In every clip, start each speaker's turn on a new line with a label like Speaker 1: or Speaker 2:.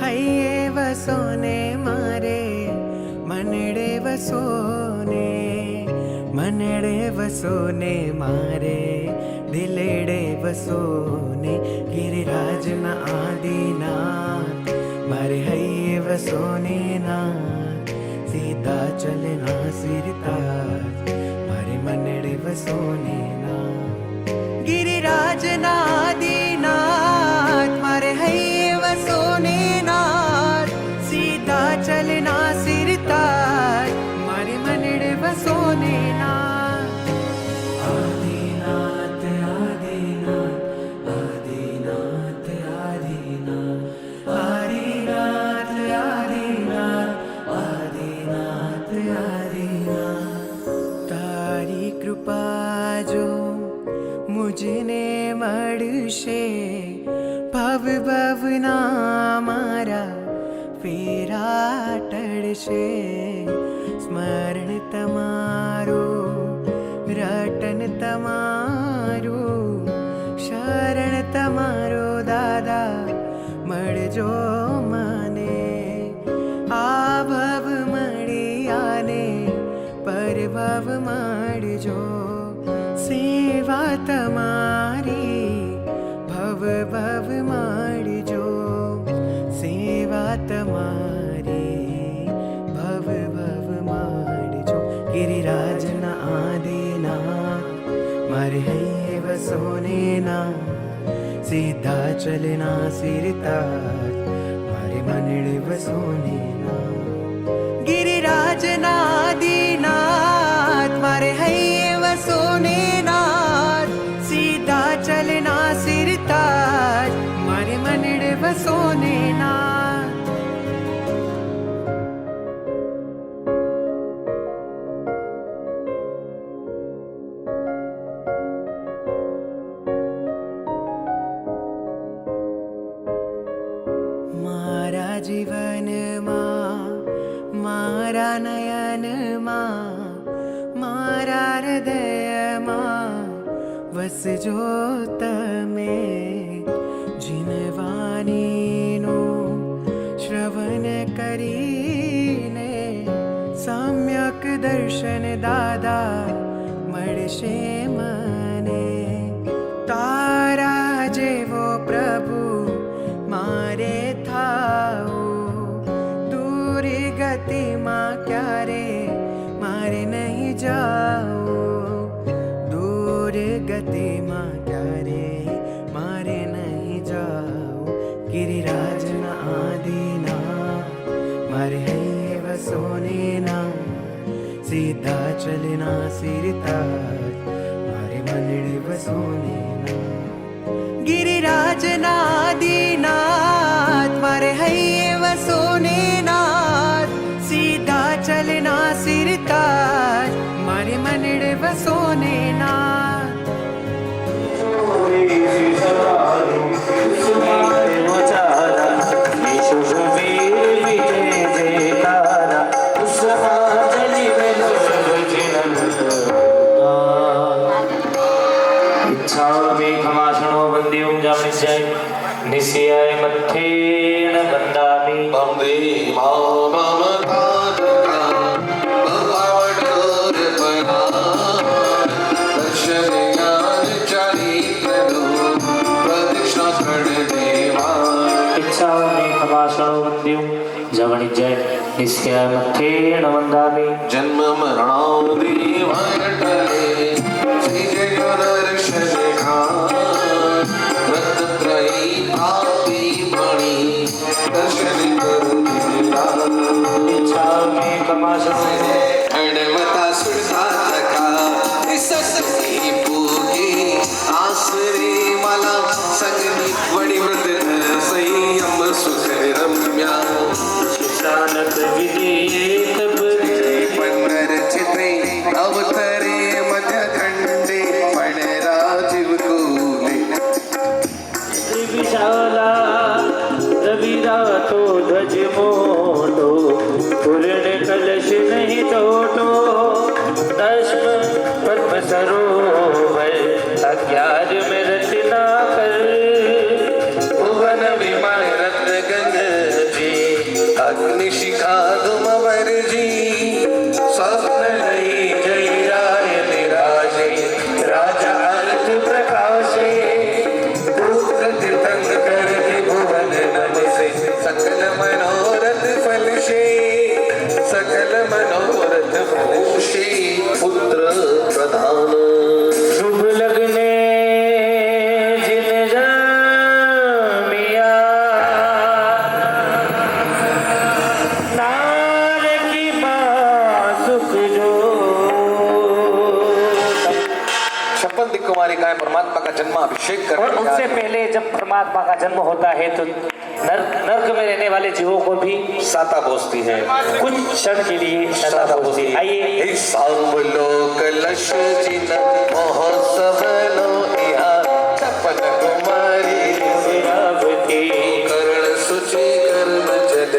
Speaker 1: हये वसोने मारे मनडे वसोने मारे दिलेडे वसोने गिरिराज न आदिनाथ मारे हये वसोने ना सीधा चलना सिरताज मारे मनडे वसोने ना गिरिराज न आदिनाथ मारे हये वसोने नाथ सीधा चलना सिरताज मारे मनडे वसोने ना आदिनाथ आदिनाथ आदिनाथ आदिनाथ आदिनाथ आदिनाथ आदिनाथ आदिनाथ तारी कृपा जो मुझने मळशे भव भवना मारा फेरा टळशे स्मरण तमारो रटन तमारो शरण तमारो दादा मळजो मने आ भव मळी आने परभव मळजो सेवा तमारी भव भव मळजो सेवा तमारी भव भव मळजो गिरिराज न आदिना मारे हये वसोने ना सीधा चलना सिरताज मारे मनडे वसोने ना गिरिराज न आदिनाथ मारे हये वसोने नाथ सीधा चलना सिरताज मारे मनडे वसोने नाथ मारा जीवन मारा नयन मारा हृदय वसजो तमे जिनवानीनो श्रवण करीने सम्यक दर्शन दादा मळशे मने तारा जेवो प्रभु मारे थाओ दूर गति माँ क्यारे मारे नहीं जाओ दूर गति माँ क्यारे मारे नहीं जाओ गिरिराज न आदिना मारे हये वसोने ना सीधा चलना सिरताज मारे मनडे वसोने ना गिरिराज न आदिनाथ मारे हये वसोने नाथ सीधा चलना सिरताज मारे मनडे वसोने नाथ
Speaker 2: निश्चय मत्थेन बंदामि
Speaker 3: बंदे माममतादका भवाडोरपना दर्शनयान चरित्रनो प्रदक्षिणा प्रणदेवा
Speaker 2: इच्छामि खमासनो वन्द्यं जवनिजय निश्चय मत्थेन बंदामि
Speaker 3: जन्म मरणादि भयटले श्री जय दर्शनखा रत्त्रयी आपी मणि दर्शन करुणा
Speaker 2: इच्छामि खमासनो
Speaker 3: अणवता सुरसातका निससती पूगे आसरे मला संगनी वडी व्रत संयम सुख रम्या
Speaker 2: शानत विधेयेत
Speaker 3: पंडर चित्रे अवतरे मध्य खंडे पणराजीव कुले
Speaker 2: विशाला रविरातो ध्वज मोटो पूर्ण कलश नहीं टोटो दश्म पद्म सरोवर अज्ञान में रचना कर
Speaker 3: जन्माभिषेक
Speaker 2: और
Speaker 3: करने जा
Speaker 2: उससे
Speaker 3: रहे हैं।
Speaker 2: पहले जब परमात्मा का जन्म होता है तो नर्क में रहने वाले जीवों को भी
Speaker 3: साता बोसती है,
Speaker 2: कुछ क्षण के लिए सदा बोलती है। आइए
Speaker 3: हे सांवलो कलश जिन महोत्सव लो इहा छपन कुमारी
Speaker 2: विरावती
Speaker 3: कर्ण सुचि कर्म जल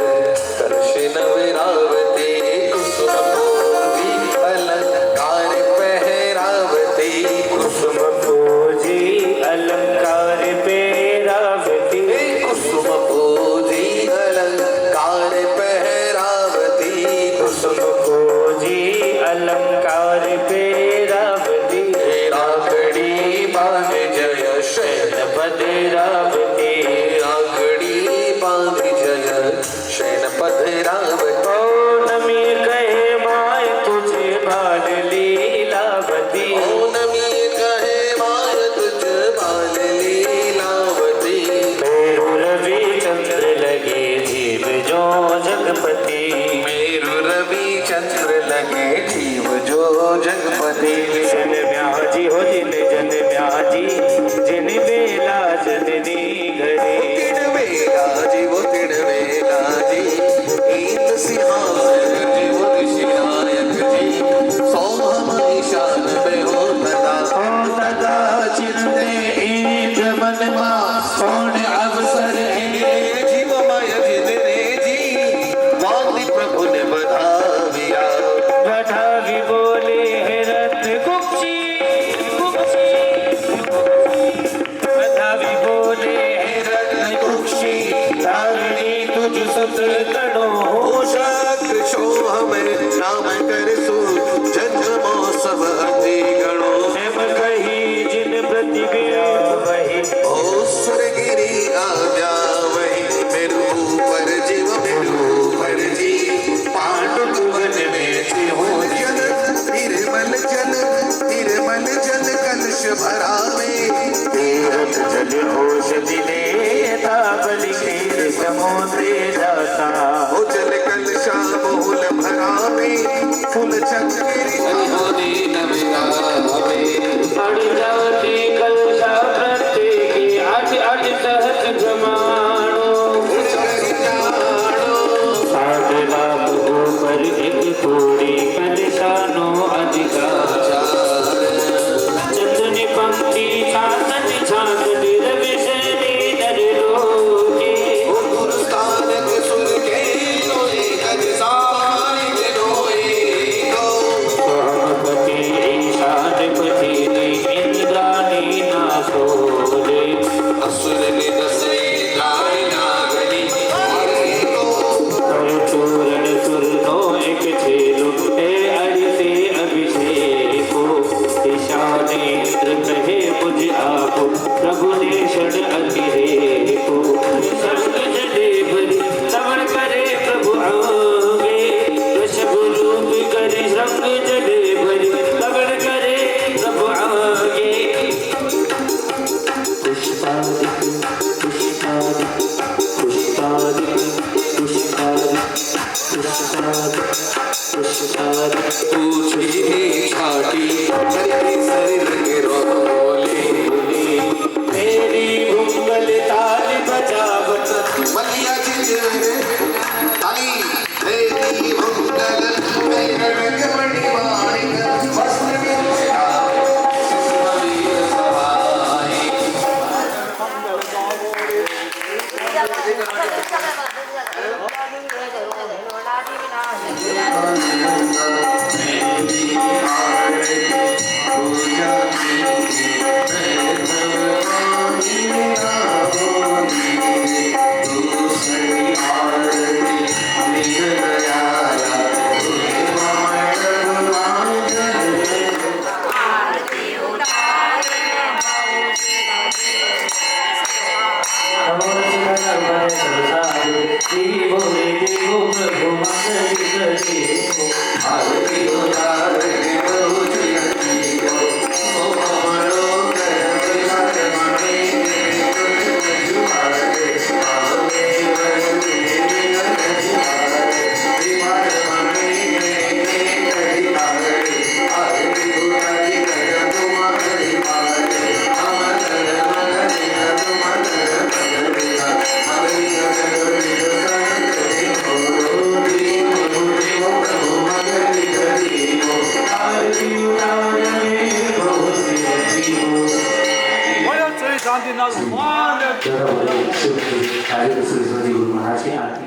Speaker 3: दर्शन विरावती कुसुम पूजी अलंकार पहरावती
Speaker 2: कुसुम पूजी अलंकार पेरावती
Speaker 3: कुसुम पूजी अलंकार पहरावती
Speaker 2: कुसुम पूजी अलंकार पेरावती
Speaker 3: रागड़ी बांध जय शैन
Speaker 2: भद्रावती
Speaker 3: रागड़ी बांध जय शैन पधरावती
Speaker 2: पौर्णमी कहे माय तुझे बाल लीलावती
Speaker 3: पौर्णमी कहे माय तुझ बाल लीलावती
Speaker 2: मेरु रवि चंद्र लगे जीव जो जगपति
Speaker 3: मेरु रवि चंद्र लगे जीव जो जगपति
Speaker 2: जन ब्याजी हो जिन जन ब्याजी जिन बेला जननी घरे
Speaker 3: तिड़वेला जीव तिड़वेला जी ईत सिंहासन जीव ऋषिनायक जी सौभम ईशान में हो तदा
Speaker 2: सदा चिन्ते ईद मन मा सोने अवसर है
Speaker 3: जीवमय जिनने जी वादी प्रभु ने बधाविया
Speaker 2: बढ़ावी बोले है रत्न गुप्ती गुप्ती बढ़ावी बोले है रत्न गुप्ती धारिणी तुझ सुत करो
Speaker 3: शक्र शोह में नाम कर सो जन्मो सब अति गणो
Speaker 2: हेम कही जिन प्रतिज्ञा वही
Speaker 3: ओ सुरगिरी आज्ञा वही मेरू पर जीव मेरू पर जी पांडु भुवन में हो जल निर्मल जल कलश भरावे
Speaker 2: तीरथ जल औषधि देता बलि क्षीर समुद्रे जाता
Speaker 3: हो जल कलशा बहुल भरावे फूल चक्री हरि नविरावे
Speaker 2: अड़ जाती कलशा प्रत्येकी अट सहज जमानो साधना ऊपर एक थोड़ी कलशानो अधिकार चंदनी पंक्ति छातन छातन रविशनी नर लोके
Speaker 3: गुरुस्थान के सुर के लोए गज साई के लोए गो
Speaker 2: सहमपति ईशानपति इंद्राणी नासोले
Speaker 3: असुर ने दसे गाय नागरी
Speaker 2: कर चूरण सुरनो एक छेलु हे अरिसे अभिषेको ईशानेन्द्र कहे मुझ आपो प्रभु ने षड अतिरेको सर्ग जले भरी श्रवण करे प्रभु आगे वृषभ रूप करे श्रृंग जले भरी श्रवण करे प्रभु आगे पुष्पादिक पुष्पादिक पुष्पादिक पुष्पादिक पुष्पादिक पुष्पादिक
Speaker 3: पूछी छाटी करके शरीर के रोले
Speaker 2: मेरी भुंगल ताल बजावत
Speaker 3: मलिया चिंजरे ताली तेरी मंगल मेरे रंग मणि वस्त्र विभूषा सुमवीर सवाई
Speaker 2: बड़े शुभ राजेंद्र सूर्यवंशी गुरु महाराज की आरती।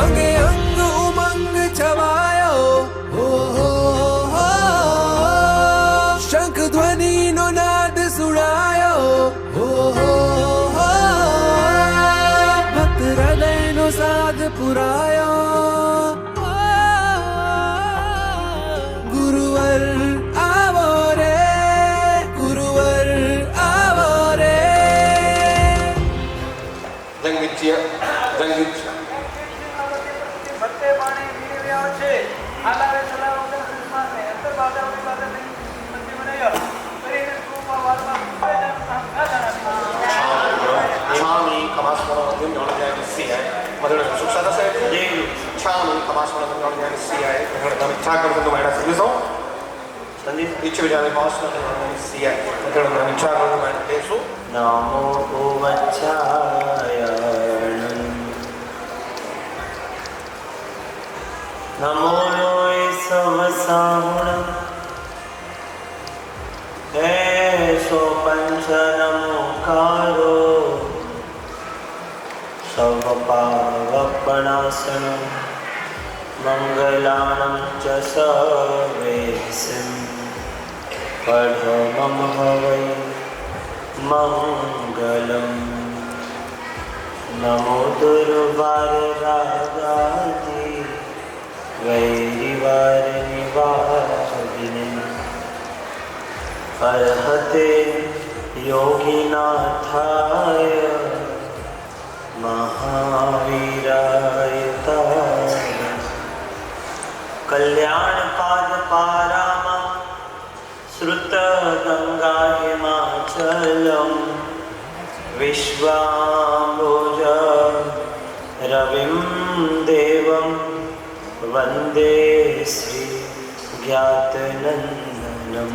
Speaker 1: अंगे अंग उमंग छवायो हो शंख ध्वनि नो नाद सुनायो हो भक्त हृदय नो साध पुरायो गुरुवर आवो रे गुरुवर आवो रे
Speaker 3: Langitya, Langitya.
Speaker 4: ભટ્ટે પાણી પી રહ્યા છે આલાવે ચલાવો કે શ્રીમાને અંતર બાધા ઉની બાધા નહીં મંદી બનાયો કરીને કૃપા વારમાં
Speaker 3: Chami, Kamasmana, Dim, Yon, Jan, CI. Mother of Suksada said, Chami, Kamasmana, Yon, Jan, CI. Chakam, the Mada Sibiso. Each of the Masmana, CI. Mother of Chakam, the Mada Tesu.
Speaker 2: नमो गोवच्छायणं नमो लोय समसाहुणं ऐसो पंचनमोकारो सर्वपावपणासनं मङ्गलानं च सर्वेसिं पठमं हवै मंगलम नमो दुर्वारागादि वैरिवार निवारिणे अर्हते योगिनाथाय महावीराय कल्याण पाद पारामा श्रुत गंगा हिमाचलम विश्वाम्बोज रविं देवं वंदे श्री ज्ञातनंदनम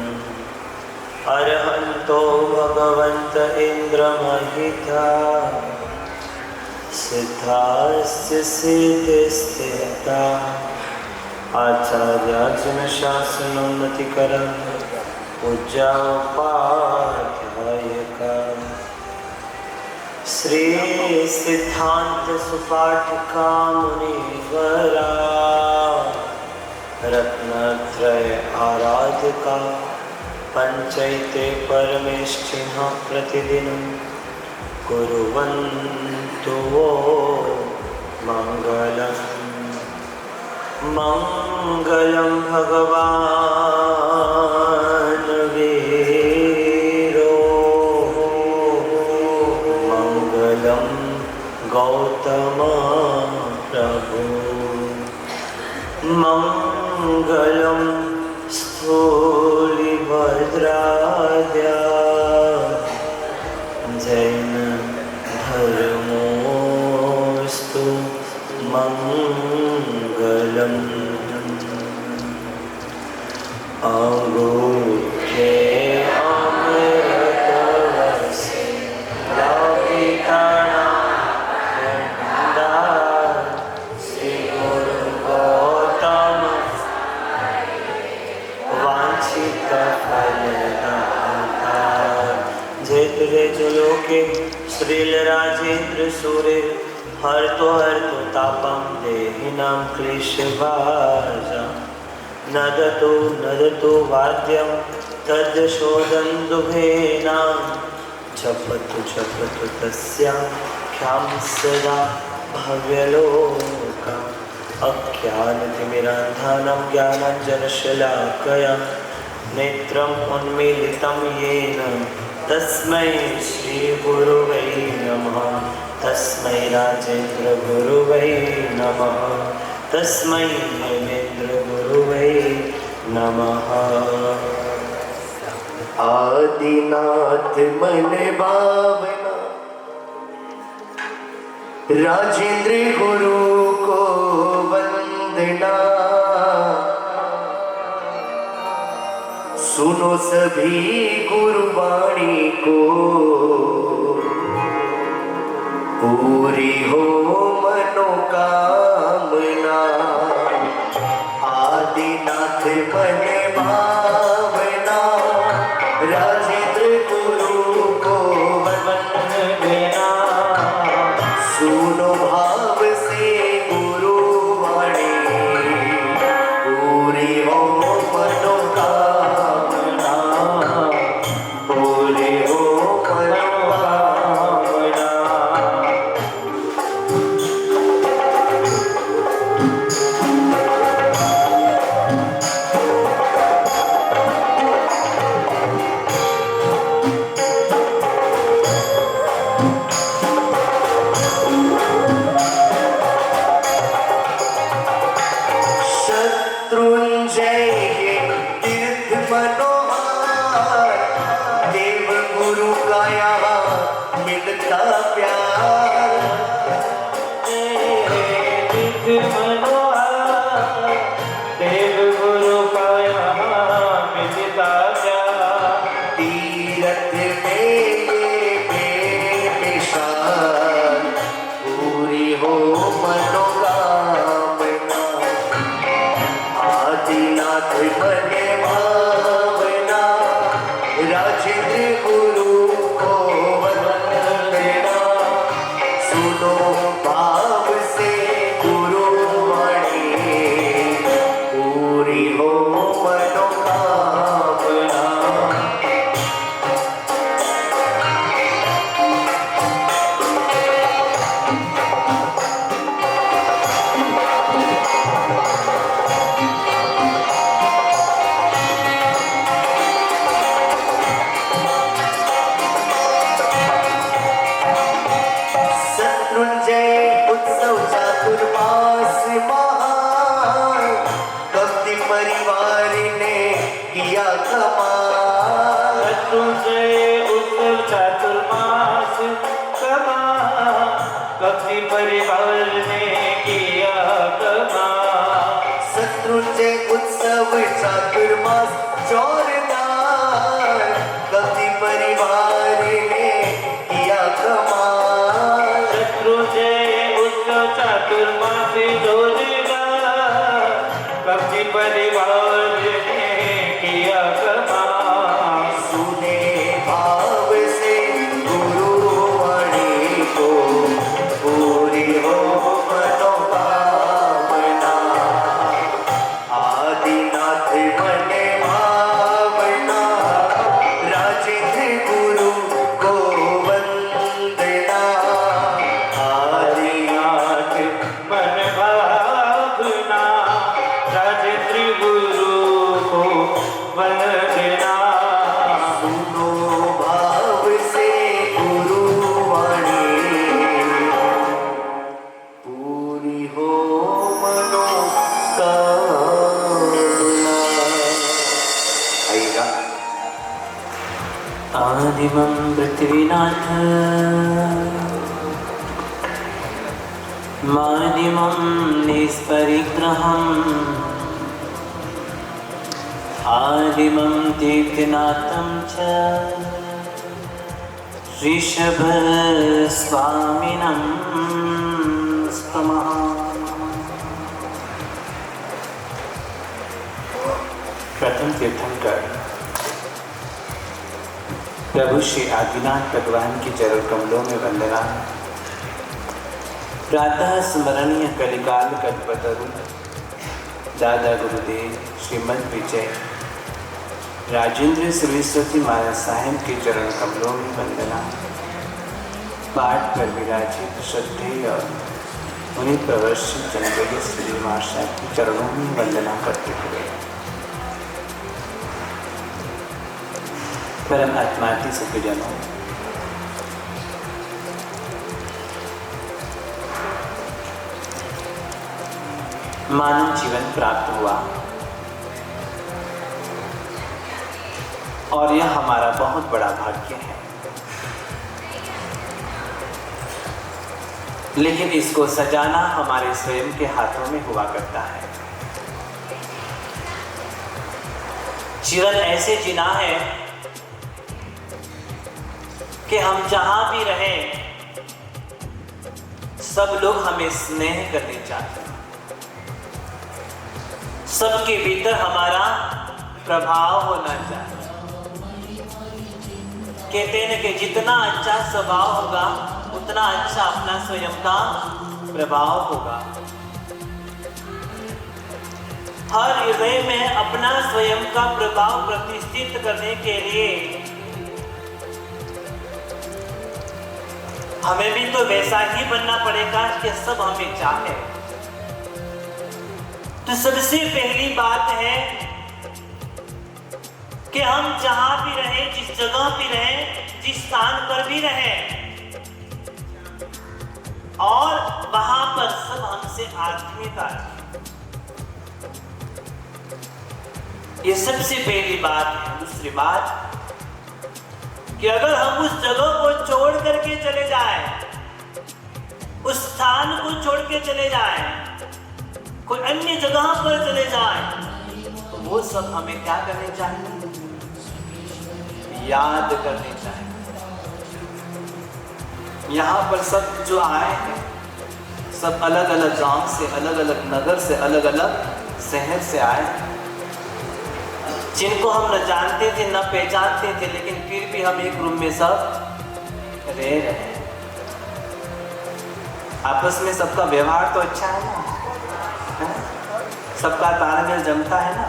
Speaker 2: अरहंतो भगवंत इंद्रमहिता सिद्धास्य सिद्धिस्थिता आचार्यार्जुन शासनोन्नतिकरं पूज्योपाध्यायका श्री सिद्धांत सुपाठिका मुनिवरा रत्नत्रय आराधिका पंचैते परमेष्ठिनः प्रतिदिनं कुर्वन्तु वो मंगलम् मंगलम भगवान वीरो मंगलम गौतम प्रभु मंगलम स्थूलिभद्राद्या जैन धर्मोस्तु मंगलम अंगूठे अमृतवसे लौकिकाना श्री गुरु गौतम वांछित फलदाता जेतरे चलोके श्रील राजेंद्र सूर्य हर तो तापम देहिनां क्लेशभाजा नदतु वाद्यं तद्शोदन्दुभेनां जपतु तस्यां ख्यां सदा भव्यलोका अज्ञानतिमिरान्धानां ज्ञानाञ्जनशलाकया नेत्रम् उन्मीलितं येन तस्मै श्रीगुरुवे नमः तस्मै राजेन्द्र गुरुवे नमः तस्मै हेमेन्द्र गुरुवे नमः आदिनाथ मन भावना
Speaker 5: राजेंद्र गुरु को वंदना, सुनो सभी गुरुवाणी को, पूरी हो मनोकामना। आदिनाथ मन भावना, राजेंद्र गुरु को वंदना, सुनो भाव से गुरुवाणी, पूरी हो मनोकामना, पूरी हो मनोकामना। शत्रुंजय तीर्थ मनोहर, देव गुरु का यहाँ मिलता प्यार।
Speaker 2: तीर्थ मनोहर, देव गुरु का यहाँ मिलता प्यार।
Speaker 5: तीरथ में ये बेमिसाल, पूरी हो मनोकामना। आदिनाथ मन भावना, राजेंद्र गुरु को वंदना, सुनो भाव से गुरुवाणी, पूरी हो मनोकामना। शत्रुंजय उत्सव चातुर्मास महान, भक्ति परिवार ने किया कमाल।
Speaker 2: शत्रुंजय उत्सव चातुर्मास कमाल, भक्ति परिवार ने किया कमाल।
Speaker 5: शत्रुंजय उत्सव चातुर्मास जोरदार, भक्ति परिवार ने किया कमाल।
Speaker 2: शत्रुंजय उत्सव चातुर्मास जोरदार, भक्ति परिवार ने किया कमाल।
Speaker 5: सुने भाव से गुरुवाणी को, पूरी हो मनोकामना। आदिनाथ मन भावना, राजेंद्र गुरु को वंदना।
Speaker 2: आदिनाथ मन भावना, राजेंद्र गुरु को वंदना।
Speaker 5: सुनो भाव से गुरुवाणी, पूरी हो मनोकामना। आइएगा।
Speaker 2: आदिमं पृथ्वीनाथ, मादिमं निष्परिग्रहम्, आदिमं तीर्थनाथं च ऋषभस्वामिनं स्मः। प्रथम तीर्थंकर प्रभु श्री आदिनाथ भगवान के चरण कमलों में वंदना। प्रातः स्मरणीय कलिकाल कल्पतरु दादा गुरुदेव श्रीमद विजय राजेंद्र सरस्वती महाराज साहेब के चरण कमलों में वंदना। पाठ पर विराजित श्रद्धेय और उन्हें प्रवर्षित जनप्रिय श्री महाराज साहब के चरणों में वंदना करते हुए परम आत्मार्थी सखीजनों, मानव जीवन प्राप्त हुआ और यह हमारा बहुत बड़ा भाग्य है। लेकिन इसको सजाना हमारे स्वयं के हाथों में हुआ करता है। जीवन ऐसे जीना है कि हम जहां भी रहें सब लोग हमें स्नेह करने चाहिए, सबके भीतर हमारा प्रभाव होना चाहिए। कहते हैं कि जितना अच्छा स्वभाव होगा उतना अच्छा अपना स्वयं का प्रभाव होगा। हर हृदय में अपना स्वयं का प्रभाव प्रतिष्ठित करने के लिए हमें भी तो वैसा ही बनना पड़ेगा कि सब हमें चाहे। तो सबसे पहली बात है कि हम जहां भी रहें, जिस जगह भी रहें, जिस स्थान पर भी रहें, और वहां पर सब हमसे आत्मीयता रखें। ये सबसे पहली बात है। दूसरी बात कि अगर हम उस जगह को छोड़ करके चले जाएं, उस स्थान को छोड़ के चले जाएं, कोई अन्य जगह पर चले जाएं, तो वो सब हमें क्या करने चाहिए? याद करने चाहिए। यहाँ पर सब जो आए हैं सब अलग अलग गांव से, अलग अलग नगर से, अलग अलग शहर से आए हैं, जिनको हम न जानते थे न पहचानते थे, लेकिन फिर भी हम एक रूम में सब रह रहे हैं। आपस में सबका व्यवहार तो अच्छा है ना, सबका तालमेल जमता है ना।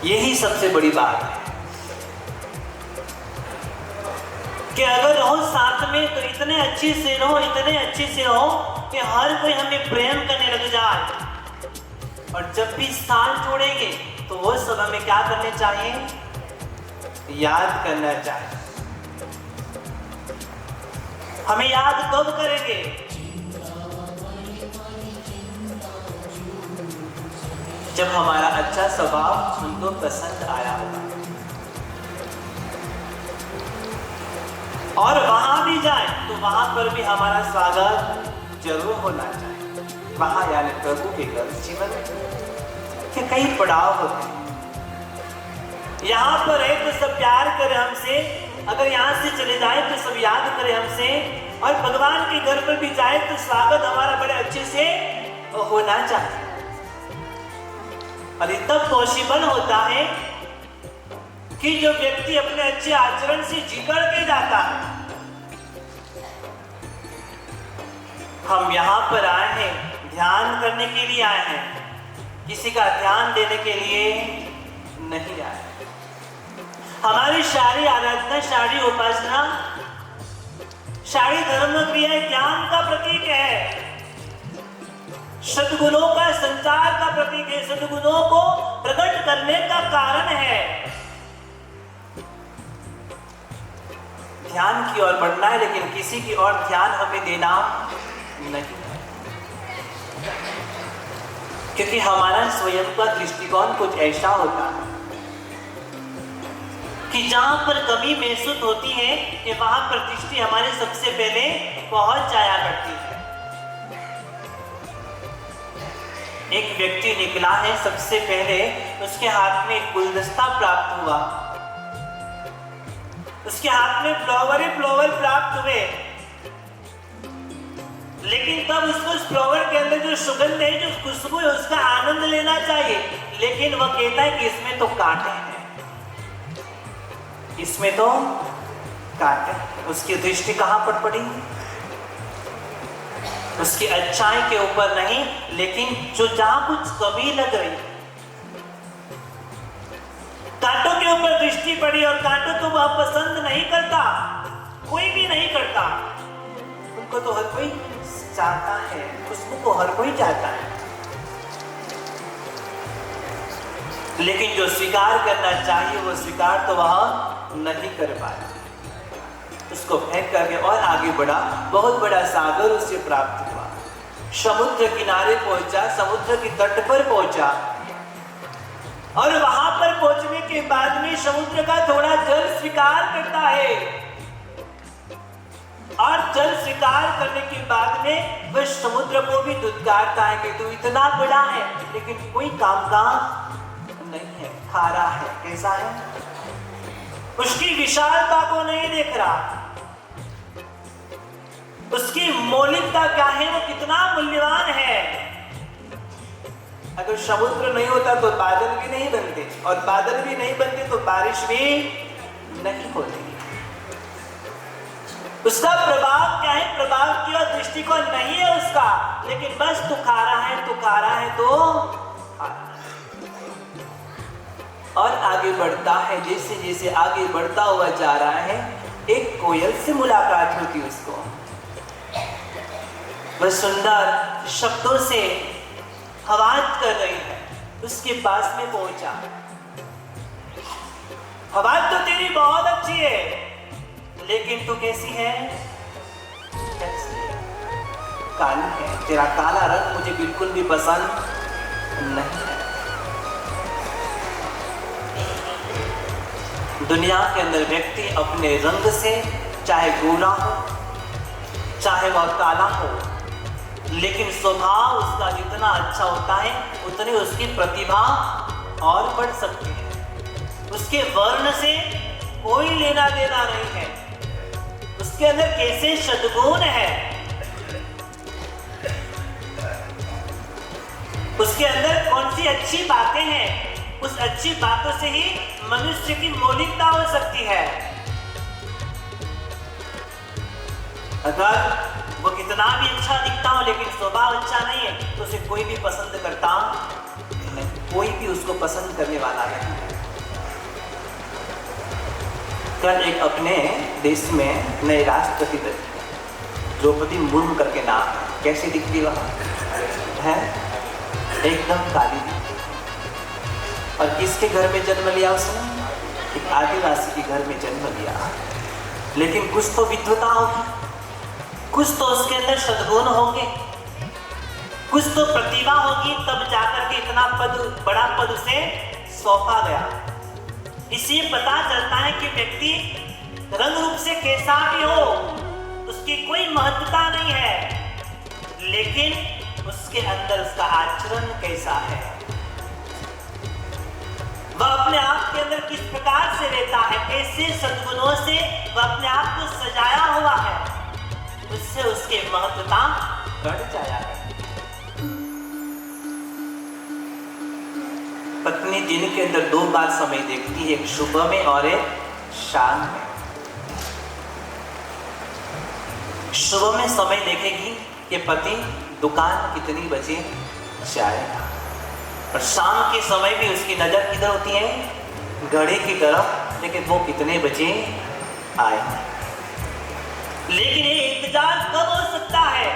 Speaker 2: यही सबसे बड़ी बात है कि अगर रहो साथ में तो इतने अच्छे से रहो, इतने अच्छे से रहो कि हर कोई हमें प्रेम करने लग जाए। और जब भी स्थान छोड़ेंगे तो वो सब हमें क्या करने चाहिए? याद करना चाहिए। हमें याद कब करेंगे? जब हमारा अच्छा स्वभाव उनको पसंद आया होगा। और वहां भी जाए तो वहां पर भी हमारा स्वागत जरूर होना चाहिए। वहां यानी प्रभु के घर, जीवन के कई पड़ाव होते हैं। यहाँ पर है तो सब प्यार करे हमसे, अगर यहाँ से चले जाए तो सब याद करे हमसे, और भगवान के घर पर भी जाए तो स्वागत हमारा बड़े अच्छे से होना चाहिए। और तब पॉसिबल होता है कि जो व्यक्ति अपने अच्छे आचरण से जिगड़ के जाता है। हम यहाँ पर आए हैं, ध्यान करने के लिए आए हैं, किसी का ध्यान देने के लिए नहीं आए। हमारी सारी आराधना, सारी उपासना, सारी धर्म क्रिया ज्ञान का प्रतीक है, सद्गुणों का संचार का प्रतीक है, सद्गुणों को प्रकट करने का कारण है। ध्यान की ओर बढ़ना है, लेकिन किसी की ओर ध्यान हमें देना नहीं, क्योंकि हमारा स्वयं का दृष्टिकोण कुछ ऐसा होता है कि जहां पर कमी महसूस होती है कि वहां पर दृष्टि हमारे सबसे पहले पहुंच जाया करती है। एक व्यक्ति निकला है, सबसे पहले उसके हाथ में एक गुलदस्ता प्राप्त हुआ, उसके हाथ में फ्लावर ही फ्लावर प्राप्त हुए, लेकिन तब उसको उस फ्लावर के अंदर जो सुगंध है, जो खुशबू है, उसका आनंद लेना चाहिए। लेकिन वह कहता है कि इसमें तो कांटे हैं, इसमें तो कांटे। उसकी दृष्टि कहां पर पड़ी? उसकी अच्छाई के ऊपर नहीं, लेकिन जो जहां कुछ कमी लग रही, कांटों के ऊपर दृष्टि पड़ी। और कांटों तो वह पसंद नहीं करता, कोई भी नहीं करता। उनको तो हर कोई चाहता है, खुशबू को हर कोई चाहता है, लेकिन जो स्वीकार करना चाहिए वो स्वीकार तो वह नहीं कर पाया। उसको फेंक करके और आगे बढ़ा, बहुत बड़ा सागर उसे प्राप्त हुआ, समुद्र किनारे पहुंचा, समुद्र के तट पर पहुंचा, और वहां पर पहुंचने के बाद में समुद्र का थोड़ा जल स्वीकार करता है।
Speaker 6: और जल स्वीकार करने के बाद में वह समुद्र को भी दुत्कारता है कि तू इतना बड़ा है लेकिन कोई काम का नहीं है, खारा है। कैसा है? उसकी विशालता को नहीं देख रहा, उसकी मौलिकता क्या है, वो कितना मूल्यवान है। अगर समुद्र नहीं होता तो बादल भी नहीं बनते, और बादल भी नहीं बनते तो बारिश भी नहीं होती। उसका प्रभाव क्या है? प्रभाव की और दृष्टिकोण नहीं है उसका, लेकिन बस तू खा रहा है, तू खा रहा है तो खा रहा है। और आगे बढ़ता है, जैसे जैसे आगे बढ़ता हुआ जा रहा है, एक कोयल से मुलाकात होती उसको। वह सुंदर शब्दों से आवाज कर रही है, उसके पास में पहुंचा। आवाज तो तेरी बहुत अच्छी है, लेकिन तू कैसी है? कैसी है? काली है। तेरा काला रंग मुझे बिल्कुल भी पसंद नहीं है। दुनिया के अंदर व्यक्ति अपने रंग से, चाहे गोरा हो चाहे वह काला हो, लेकिन स्वभाव उसका जितना अच्छा होता है उतनी उसकी प्रतिभा और बढ़ सकती है। उसके वर्ण से कोई लेना देना नहीं है, उसके अंदर कैसे सद्गुण है, उसके अंदर कौन सी अच्छी बातें हैं, उस अच्छी बातों से ही मनुष्य की मौलिकता हो सकती है। अगर वो कितना भी अच्छा दिखता हो लेकिन स्वभाव अच्छा नहीं है तो उसे कोई भी पसंद करता नहीं, कोई भी उसको पसंद करने वाला नहीं। कल एक अपने देश में नए राष्ट्रपति बने, द्रौपदी मुर्मू करके नाम है। कैसी दिखती वह है? एकदम काली दिखती। और किसके घर में जन्म लिया उसने? एक आदिवासी के घर में जन्म लिया। लेकिन कुछ तो विद्वता होगी, कुछ तो उसके अंदर सद्गुण होंगे, कुछ तो प्रतिभा होगी, तब जाकर के इतना पद, बड़ा पद उसे सौंपा गया। इससे पता चलता है कि व्यक्ति रंग रूप से कैसा भी हो, उसकी कोई महत्वता नहीं है, लेकिन उसके अंदर उसका आचरण कैसा है, वह अपने आप के अंदर किस प्रकार से रहता है, कैसे सद्गुणों से वह अपने आप को सजाया हुआ है, उससे उसके महत्वता बढ़ जाया है। पत्नी दिन के अंदर 2 बार समय देखती है, एक सुबह में और एक शाम में। सुबह में समय देखेगी कि पति दुकान कितनी बजे जाएगा, और शाम के समय भी उसकी नजर किधर होती है? घड़ी की तरफ, लेकिन वो कितने बजे आएगा। लेकिन ये इंतजार कब हो सकता है?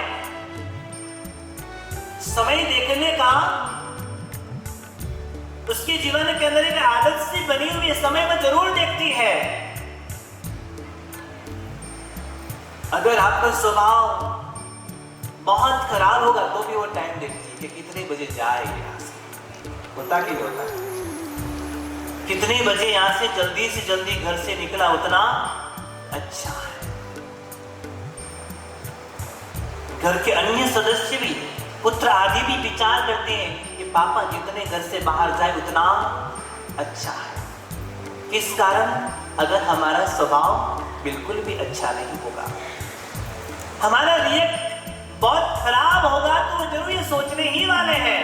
Speaker 6: समय देखने का उसके जीवन के अंदर एक आदत सी बनी हुई समय में जरूर देखती है। अगर आपका स्वभाव बहुत खराब होगा तो भी वो टाइम देखती है कि कितने बजे जाएगी यहाँ से। होता कि नहीं होता? कितने बजे यहाँ से जल्दी घर से निकला उतना अच्छा है। घर के अन्य सदस्य भी, पुत्र आदि भी विचार करते हैं कि पापा जितने घर से बाहर जाए उतना अच्छा है। इस कारण अगर हमारा स्वभाव बिल्कुल भी अच्छा नहीं होगा, हमारा रिएक्ट बहुत खराब होगा, तो जरूर ये सोचने ही वाले हैं।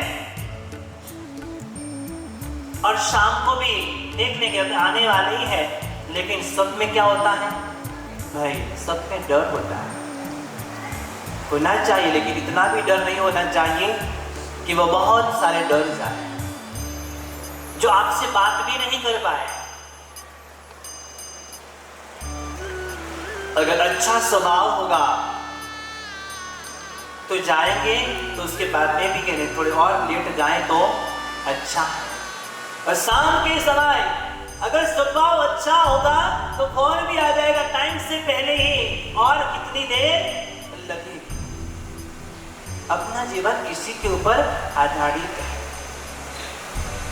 Speaker 6: और शाम को भी देखने के आने वाले ही है, लेकिन सब में क्या होता है भाई? सब में डर होता है। होना चाहिए, लेकिन इतना भी डर नहीं होना चाहिए कि वो बहुत सारे डर जाए, जो आपसे बात भी नहीं कर पाए। अगर अच्छा स्वभाव होगा तो जाएंगे, तो उसके बाद में भी कहने थोड़े और लेट जाएं तो अच्छा है। और शाम के समय अगर स्वभाव अच्छा होगा तो फोन भी आ जाएगा टाइम से पहले ही, और कितनी देर लगेगी। अपना जीवन इसी के ऊपर आधारित है,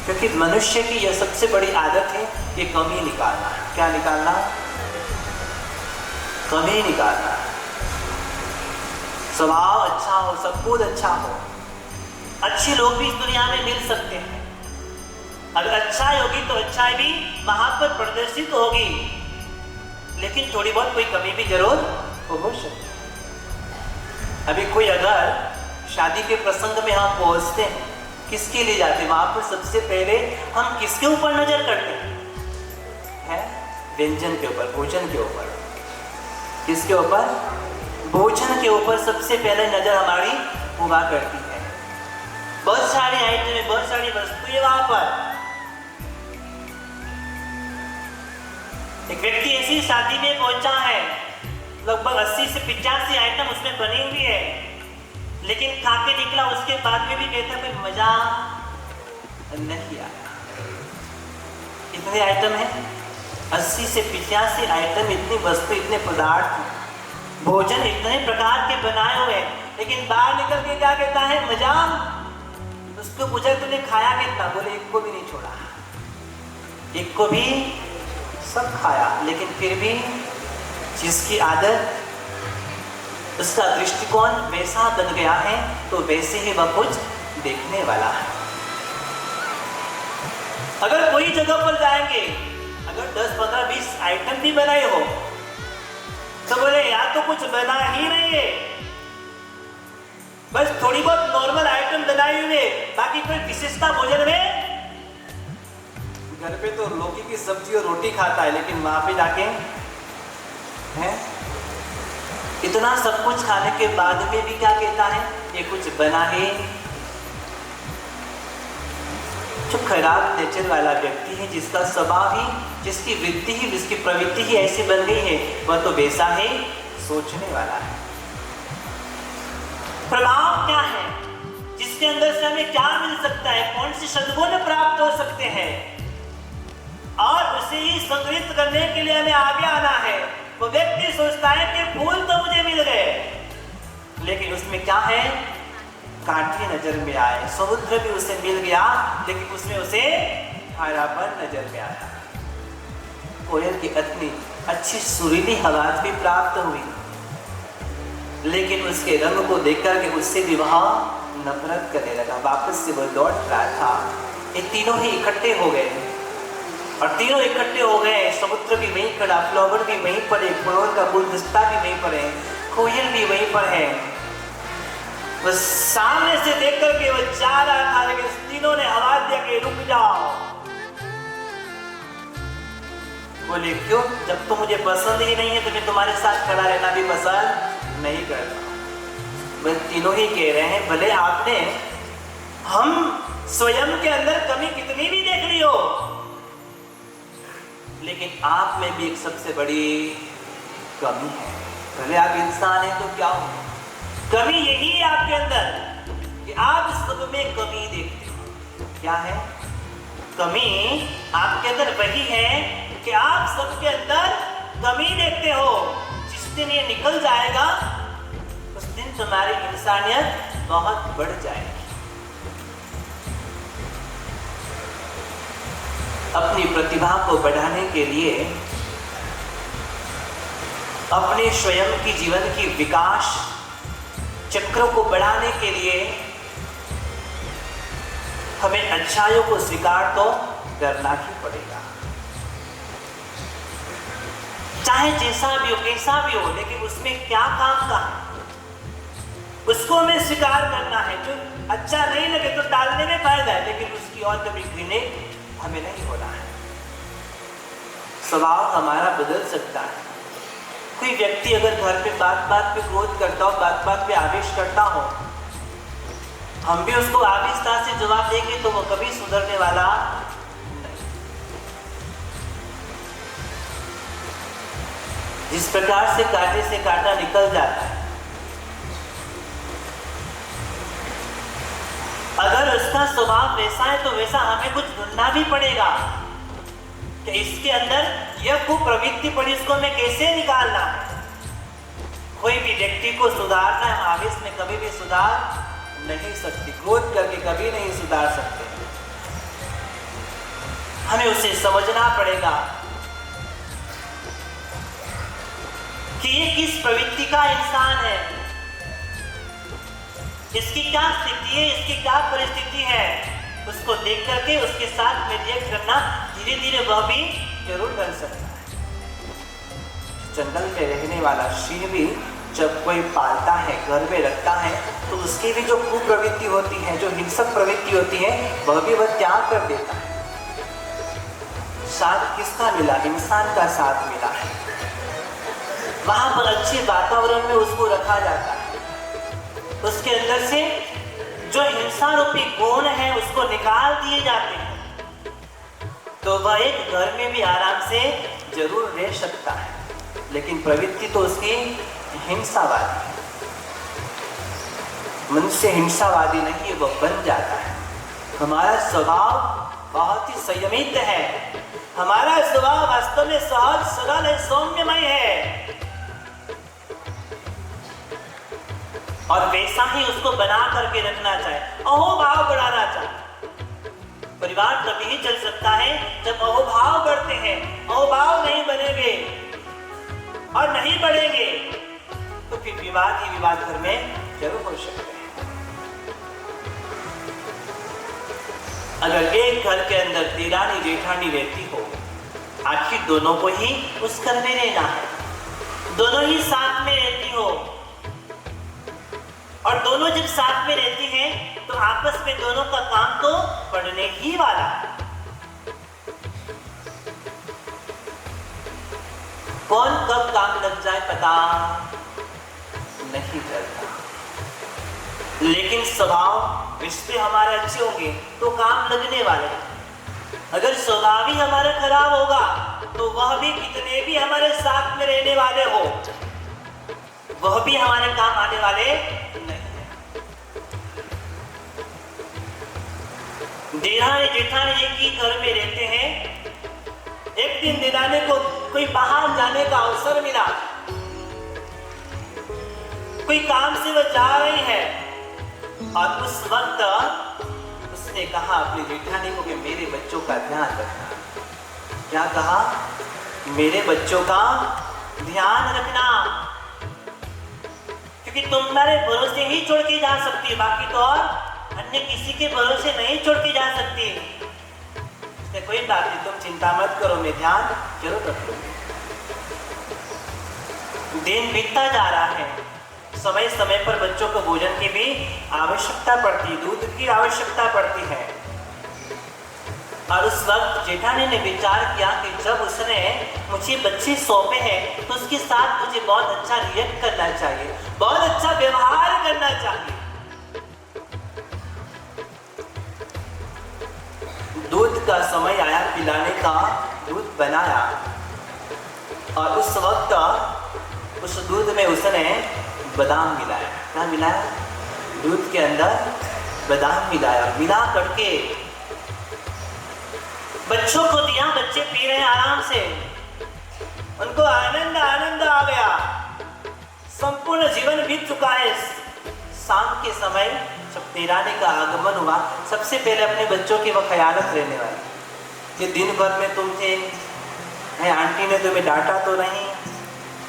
Speaker 6: क्योंकि मनुष्य की यह सबसे बड़ी आदत है कि कमी निकालना। क्या निकालना? कमी निकालना। स्वभाव अच्छा हो, सब कुछ अच्छा हो। अच्छे लोग भी इस दुनिया में मिल सकते हैं। अगर अच्छाई होगी तो अच्छाई भी वहां पर प्रदर्शित होगी, लेकिन थोड़ी बहुत कोई कमी भी जरूर हो सकती है। अभी कोई अगर शादी के प्रसंग में हम पहुंचते हैं, किसके लिए जाते हैं? वहां पर सबसे पहले हम किसके ऊपर नजर करते हैं? व्यंजन के ऊपर, भोजन के ऊपर। किसके ऊपर? भोजन के ऊपर सबसे पहले नजर हमारी हुआ करती है। बहुत सारी आइटम, बहुत सारी वस्तुएं वहां पर। एक व्यक्ति ऐसी शादी में पहुंचा है, लगभग 80 से 85 आइटम उसमें बनी हुई है, लेकिन खा के निकला, उसके बाद में भी कहता है मजा नहीं आया। इतने आइटम है, 80 से 85 आइटम, इतनी वस्तु, इतने पदार्थ, भोजन इतने प्रकार के बनाए हुए, लेकिन बाहर निकल के क्या कहता है? मजा। उसको पूछा तूने खाया कितना? बोले एक को भी नहीं छोड़ा, एक को भी, सब खाया, लेकिन फिर भी जिसकी आदत, उसका दृष्टिकोण वैसा बन गया है तो वैसे ही वह कुछ देखने वाला है। अगर कोई जगह पर जाएंगे, अगर 10, 15, 20 आइटम भी बनाए हो तो बोले यार तो कुछ बना ही नहीं है, बस थोड़ी बहुत नॉर्मल आइटम बनाई हुई है, बाकी कोई विशेषता भोजन में। घर पे तो लौकी की सब्जी और रोटी खाता है, लेकिन वहां पे जाके है इतना सब कुछ खाने के बाद में भी क्या कहता है? ये कुछ बना है। जो खराब नेचर वाला व्यक्ति है, जिसका स्वभाव ही, जिसकी वृत्ति ही, जिसकी प्रवृत्ति ही ऐसी बन गई है, वह तो वैसा ही सोचने वाला है। प्रभाव क्या है? जिसके अंदर से हमें क्या मिल सकता है? कौन सी सद्गुण प्राप्त हो सकते हैं, और उसे ही संग्रहित करने के लिए हमें आगे आना है। वो व्यक्ति सोचता है कि फूल तो मुझे मिल गए, लेकिन उसमें क्या है? कांटे नजर में आए। समुद्र भी उसे मिल गया, लेकिन उसमें उसे हरापन नजर में आया। कोयल की इतनी अच्छी सुरीली आवाज भी प्राप्त हुई, लेकिन उसके रंग को देखकर के उससे भी वह नफरत करने लगा। वापस से वह लौट रहा था। ये तीनों ही इकट्ठे हो गए, और तीनों इकट्ठे हो गए। समुद्र भी वहीं खड़ा, फ्लावर भी वहीं पर है, फूलों का गुलदस्ता भी वहीं पर है, कोयल भी वहीं पर है। वो सामने से देख करके वो जा रहा था, लेकिन तीनों ने आवाज दिया कि रुक जाओ। बोले क्यों? जब तो मुझे पसंद ही नहीं है तो मैं तुम्हारे साथ खड़ा रहना भी पसंद नहीं करता। वो तीनों ही कह रहे हैं भले आपने हम स्वयं के अंदर कमी कितनी भी देख ली हो, लेकिन आप में भी एक सबसे बड़ी कमी है। भले आप इंसान हैं तो क्या हो, कमी यही है आपके अंदर कि आप सब में कमी देखते हो। क्या है कमी? आपके अंदर वही है कि आप सबके अंदर कमी देखते हो। जिस दिन ये निकल जाएगा, उस दिन तुम्हारी इंसानियत बहुत बढ़ जाएगी। अपनी प्रतिभा को बढ़ाने के लिए, अपने स्वयं की जीवन की विकास चक्रों को बढ़ाने के लिए हमें अच्छाइयों को स्वीकार तो करना ही पड़ेगा, चाहे जैसा भी हो, कैसा भी हो, लेकिन उसमें क्या काम का है उसको हमें स्वीकार करना है। जो अच्छा नहीं लगे तो टालने में फायदा है, लेकिन उसकी और कभी घृणित हमें नहीं होना है। स्वभाव हमारा बदल सकता है। कोई व्यक्ति अगर घर पे बात बात पे क्रोध करता हो, बात बात पे आवेश करता हो, हम भी उसको आवेशता से जवाब देंगे तो वो कभी सुधरने वाला नहीं। जिस प्रकार से कांटे से कांटा निकल जाता है, अगर उसका स्वभाव वैसा है तो वैसा हमें कुछ ढूंढना भी पड़ेगा कि इसके अंदर यह कुप्रवृत्ति पड़ी, इसको हमें कैसे निकालना है। कोई भी व्यक्ति को सुधारना है, हम आवेश में कभी भी सुधार नहीं सकते, क्रोध करके कभी नहीं सुधार सकते। हमें उसे समझना पड़ेगा कि ये किस प्रवृत्ति का इंसान है। इसकी क्या स्थिति है, इसकी क्या परिस्थिति है, उसको देख करके उसके साथ में रिएक्ट करना, धीरे धीरे वह भी जरूर कर सकता है। जंगल में रहने वाला सिंह भी जब कोई पालता है, घर में रखता है, तो उसकी भी जो कुप्रवृत्ति होती है, जो हिंसक प्रवृत्ति होती है, वह भी वह त्याग कर देता है। साथ किसका मिला? इंसान का साथ मिला है। वहां पर अच्छे वातावरण में उसको रखा जाता है, उसके अंदर से जो हिंसा रूपी गुण है उसको निकाल दिए जाते हैं, तो वह एक घर में भी आराम से जरूर रह सकता है। लेकिन प्रवृत्ति तो उसकी हिंसावादी है। मनुष्य हिंसावादी नहीं है, वह बन जाता है। हमारा स्वभाव बहुत ही संयमित है, हमारा स्वभाव वास्तव में सहज सरल है, सौम्यमय है, और वैसा ही उसको बना करके रखना चाहिए, अहोभाव बढ़ाना चाहिए। परिवार तभी ही चल सकता है जब अहोभाव बढ़ते हैं। अहोभाव नहीं बनेंगे और नहीं बढ़ेंगे तो फिर विवाद ही विवाद घर में जरूर हो सकते हैं। अगर एक घर के अंदर देरानी जेठानी रहती हो, आखिर दोनों को ही उस घर में रहना है, दोनों ही साथ में रहती हो, और दोनों जब साथ में रहती हैं तो आपस में दोनों का काम तो बढ़ने ही वाला है। कौन कब काम लग जाए पता नहीं चलता, लेकिन स्वभाव रिश्ते हमारे अच्छे होंगे तो काम लगने वाले हैं। अगर स्वभाव ही हमारा खराब होगा तो वह भी कितने भी हमारे साथ में रहने वाले हो, वह भी हमारे काम आने वाले नहीं है। देरानी जेठानी एक ही घर में रहते हैं। एक दिन देरानी को कोई बाहर जाने का अवसर मिला, कोई काम से वह जा रही है, और उस वक्त उसने कहा अपनी जेठानी को कि मेरे बच्चों का ध्यान रखना। क्या कहा? मेरे बच्चों का ध्यान रखना, क्योंकि तुम्हारे भरोसे ही छोड़ के जा सकती है, बाकी तो और अन्य किसी के भरोसे नहीं छोड़ के जा सकती। उसने कोई बात नहीं, तुम चिंता मत करो, मैं ध्यान जरूर रख लूंगी। दिन बीतता जा रहा है, समय समय पर बच्चों को भोजन की भी आवश्यकता पड़ती है, दूध की आवश्यकता पड़ती है। और उस वक्त जेठानी ने विचार किया कि जब उसने मुझे बच्चे सौंपे हैं तो उसके साथ मुझे बहुत अच्छा रिएक्ट करना चाहिए, बहुत अच्छा व्यवहार करना चाहिए। दूध का समय आया, पिलाने का, दूध बनाया, और उस वक्त उस दूध में उसने बादाम मिलाया। क्या मिलाया? दूध के अंदर बादाम मिलाया, मिला करके बच्चों को दिया। बच्चे पी रहे हैं आराम से, उनको आनंद आनंद आ गया। संपूर्ण जीवन बीत चुका है। शाम के समय जब देरानी का आगमन हुआ, सबसे पहले अपने बच्चों की वह ख्यालत रहने वाली। ये दिन भर में तुम थे, आंटी ने तुम्हें डांटा तो नहीं,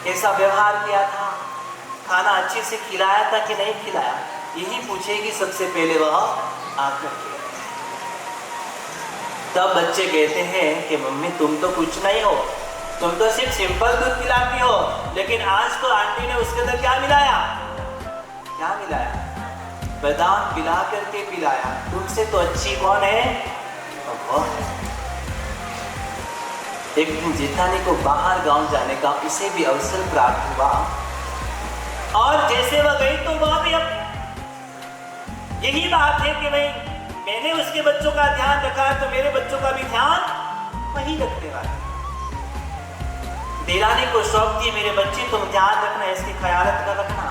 Speaker 6: कैसा व्यवहार किया था, खाना अच्छे से खिलाया था कि नहीं खिलाया, यही पूछेगी सबसे पहले वह आकर के। तब बच्चे कहते हैं कि मम्मी तुम तो कुछ नहीं हो, तुम तो सिर्फ सिंपल दूध पिलाती हो, लेकिन आज तो आंटी ने उसके अंदर क्या मिलाया? क्या मिलाया? बादाम पिला करके पिलाया। तुमसे तो अच्छी कौन है? एक दिन जेठानी को बाहर गांव जाने का उसे भी अवसर प्राप्त हुआ, और जैसे वह गई तो वह भी अब यही बात है कि भाई मैंने उसके बच्चों का ध्यान रखा तो मेरे बच्चों का भी ध्यान वही रखने वाले। देरानी को सौंप दिए, मेरे बच्चे तुम ध्यान रखना, इसकी ख्यालत कर रखना।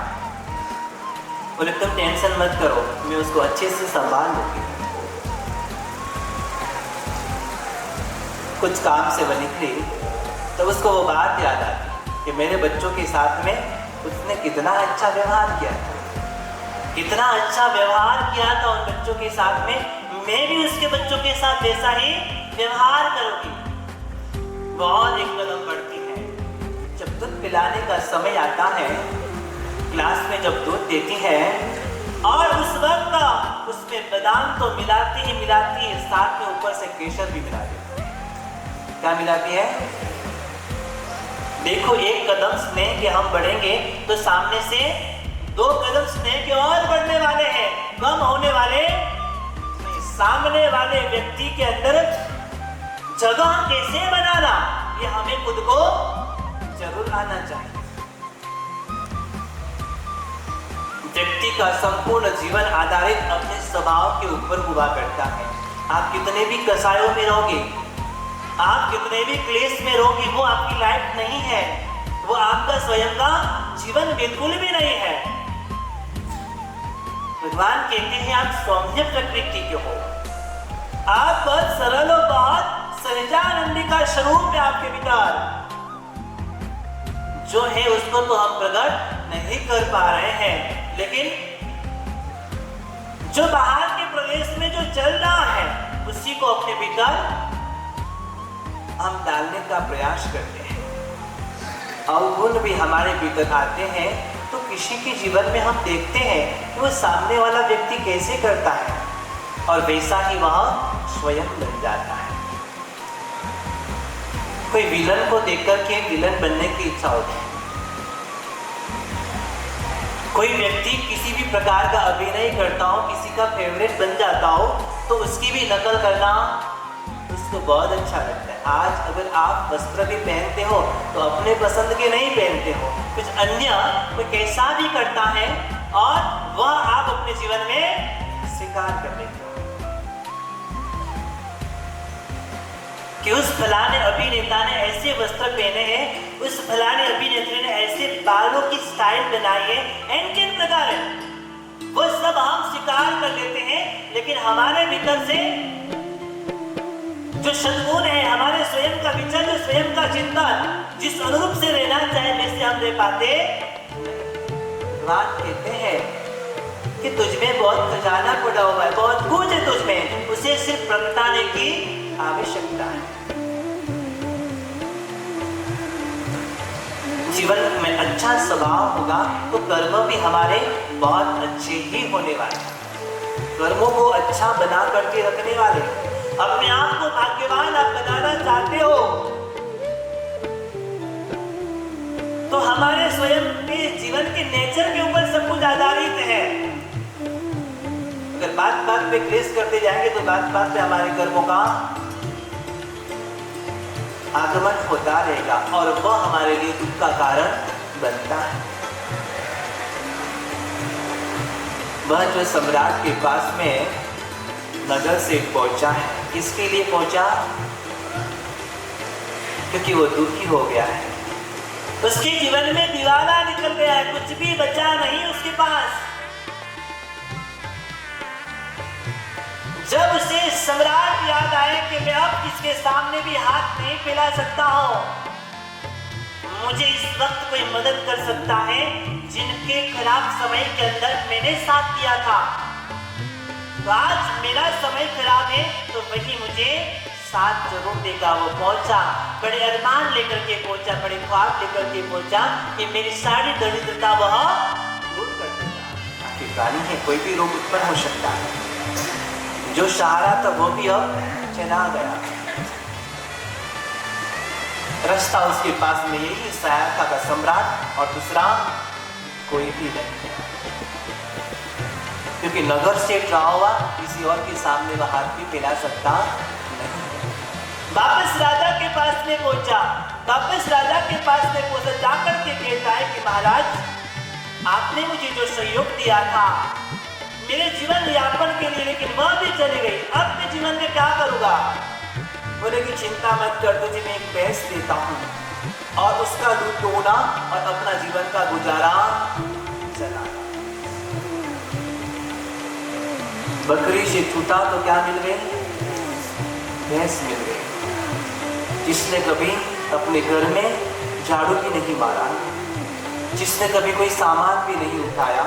Speaker 6: बोले तुम टेंशन मत करो, मैं उसको अच्छे से संभाल लूंगी। कुछ काम से वह निकली तो उसको वो बात याद आती कि मेरे बच्चों के साथ में उसने कितना अच्छा व्यवहार किया था, कितना अच्छा व्यवहार किया था उन बच्चों के साथ में, मैं भी उसके बच्चों के साथ वैसा ही व्यवहार करूंगी। बहुत एक कदम बढ़ती है। जब दूध पिलाने का समय आता है, क्लास में जब दूध देती है और उस वक्त उसमें बादाम तो मिलाती है, साथ में ऊपर से केसर भी मिला देती है। क्या मिलाती है? देखो, एक कदम स्नेह के हम बढ़ेंगे तो सामने से 2 कदम स्नेह के और बढ़ने वाले हैं, कम होने वाले। सामने वाले व्यक्ति के अंदर जगह कैसे बनाना, ये हमें खुद को जरूर आना चाहिए। व्यक्ति का संपूर्ण जीवन आधारित अपने स्वभाव के ऊपर हुआ करता है। आप कितने भी कसायों में रहोगे, आप कितने भी क्लेश में रहोगे, वो आपकी लाइफ नहीं है, वो आपका स्वयं का जीवन बिल्कुल भी नहीं है। भगवान कहते हैं आप सौम्य प्रकृति के हो, आप बहुत सरल और बहुत सहजानंदी का स्वरूप है आपके भीतर। जो है उसको तो हम प्रकट नहीं कर पा रहे हैं, लेकिन जो बाहर के प्रदेश में जो चल रहा है उसी को अपने भीतर हम डालने का प्रयास करते हैं। अवगुण भी हमारे भीतर आते हैं तो किसी के जीवन में हम देखते हैं कि वो सामने वाला व्यक्ति कैसे करता है और वैसा ही वह स्वयं बन जाता है। कोई विलन को देखकर के विलन बनने की इच्छा होती है। कोई व्यक्ति किसी भी प्रकार का अभिनय करता हो, किसी का फेवरेट बन जाता हो तो उसकी भी नकल करना उसको बहुत अच्छा लगता है। आज अगर आप वस्त्र भी पहनते हो तो अपने पसंद के नहीं पहनते हो, कुछ अन्य कोई कैसा भी करता है और वह आप अपने जीवन में स्वीकार कर लेते हो कि उस फलाने अभिनेता ने ऐसे वस्त्र पहने हैं, उस फलाने अभिनेत्री ने ऐसे बालों की स्टाइल बनाई है, एंड किन प्रकार है वो सब हम स्वीकार कर लेते हैं। लेकिन हमारे भीतर से जो सद्गुण है, हमारे स्वयं का विचार, जो स्वयं का चिंतन जिस अनुरूप से रहना चाहे वैसे हम रह पाते। भगवान कहते हैं कि तुझमें बहुत खजाना पड़ा हुआ है, बहुत कुछ है तुझमें, उसे सिर्फ प्रगटाने की आवश्यकता है। जीवन में अच्छा स्वभाव होगा तो कर्म भी हमारे बहुत अच्छे ही होने वाले हैं। कर्मों को अच्छा बना करके रखने वाले, अपने आप को भाग्यवान आप बनाना चाहते हो तो हमारे स्वयं के जीवन के नेचर के ऊपर सब कुछ आधारित है। अगर बात बात पे क्लेश करते जाएंगे तो बात बात पे हमारे कर्मों का आगमन होता रहेगा और वह हमारे लिए दुख का कारण बनता है। वह जो सम्राट के पास में नगर से पहुंचा है, किसके लिए पहुंचा? क्योंकि वो दुखी हो गया है, उसके जीवन में दीवाना निकल गया है, कुछ भी बचा नहीं उसके पास। जब उसे सम्राट याद आए कि मैं अब किसके सामने भी हाथ नहीं फैला सकता हूं, मुझे इस वक्त कोई मदद कर सकता है जिनके खराब समय के अंदर मैंने साथ दिया था, तो आज मेरा समय खराब है तो वही मुझे साथ जरूर देगा। वो पहुंचा, बड़े अरमान लेकर के पहुंचा, बड़े ख्वाब लेकर के पहुंचा कि मेरी सारी दरिद्रता वह दूर कर देगा। आखिर प्राणी है, कोई भी रोग उत्पन्न हो सकता है। जो सहारा था वो भी अब चला गया, रास्ता उसके पास में यही सहायता का सम्राट और दूसरा कोई भी नहीं, क्योंकि नगर से रहा हुआ किसी और के सामने वह हाथ भी फैला सकता नहीं। वापस राजा के पास में पहुंचा, वापस राजा के पास में पहुंचा, जाकर के कहता है कि महाराज आपने मुझे जो सहयोग दिया था मेरे जीवन यापन के लिए, लेकिन वह भी चली गई, अब मैं जीवन में क्या करूंगा? बोले कि चिंता मत कर, तुझे मैं एक भैंस देता हूं और उसका दूध दोना और अपना जीवन का गुजारा चला। बकरी से छूटा तो क्या मिल गई? भैंस मिल गई। जिसने कभी अपने घर में झाड़ू भी नहीं मारा, जिसने कभी कोई सामान भी नहीं उठाया,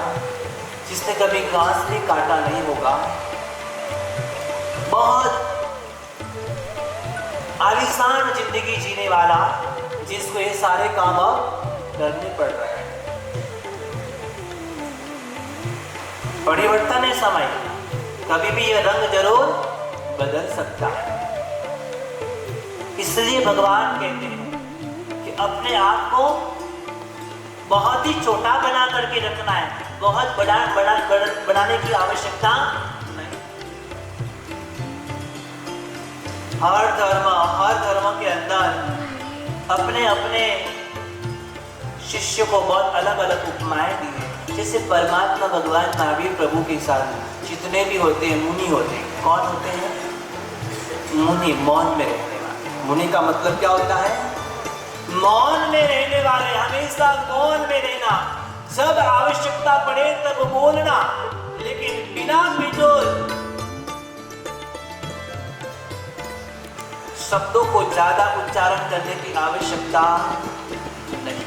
Speaker 6: जिसने कभी घास भी काटा नहीं होगा, बहुत आलीशान जिंदगी जीने वाला, जिसको ये सारे काम अब करने पड़ रहे हैं। परिवर्तन है समय, कभी भी यह रंग जरूर बदल सकता है। इसलिए भगवान कहते हैं कि अपने आप को बहुत ही छोटा बना करके रखना है, बहुत बनाने की आवश्यकता नहीं। हर धर्म के अंदर अपने अपने शिष्य को बहुत अलग अलग उपमाएं दी है। जैसे परमात्मा भगवान महावीर प्रभु के साथ जितने भी होते हैं मुनि होते हैं। कौन होते हैं? मुनि, मौन में रहने वाले। मुनि का मतलब क्या होता है? मौन में रहने वाले, हमेशा मौन में रहना, जब आवश्यकता पड़े तब बोलना, लेकिन बिना बिजोल शब्दों को ज्यादा उच्चारण करने की आवश्यकता नहीं।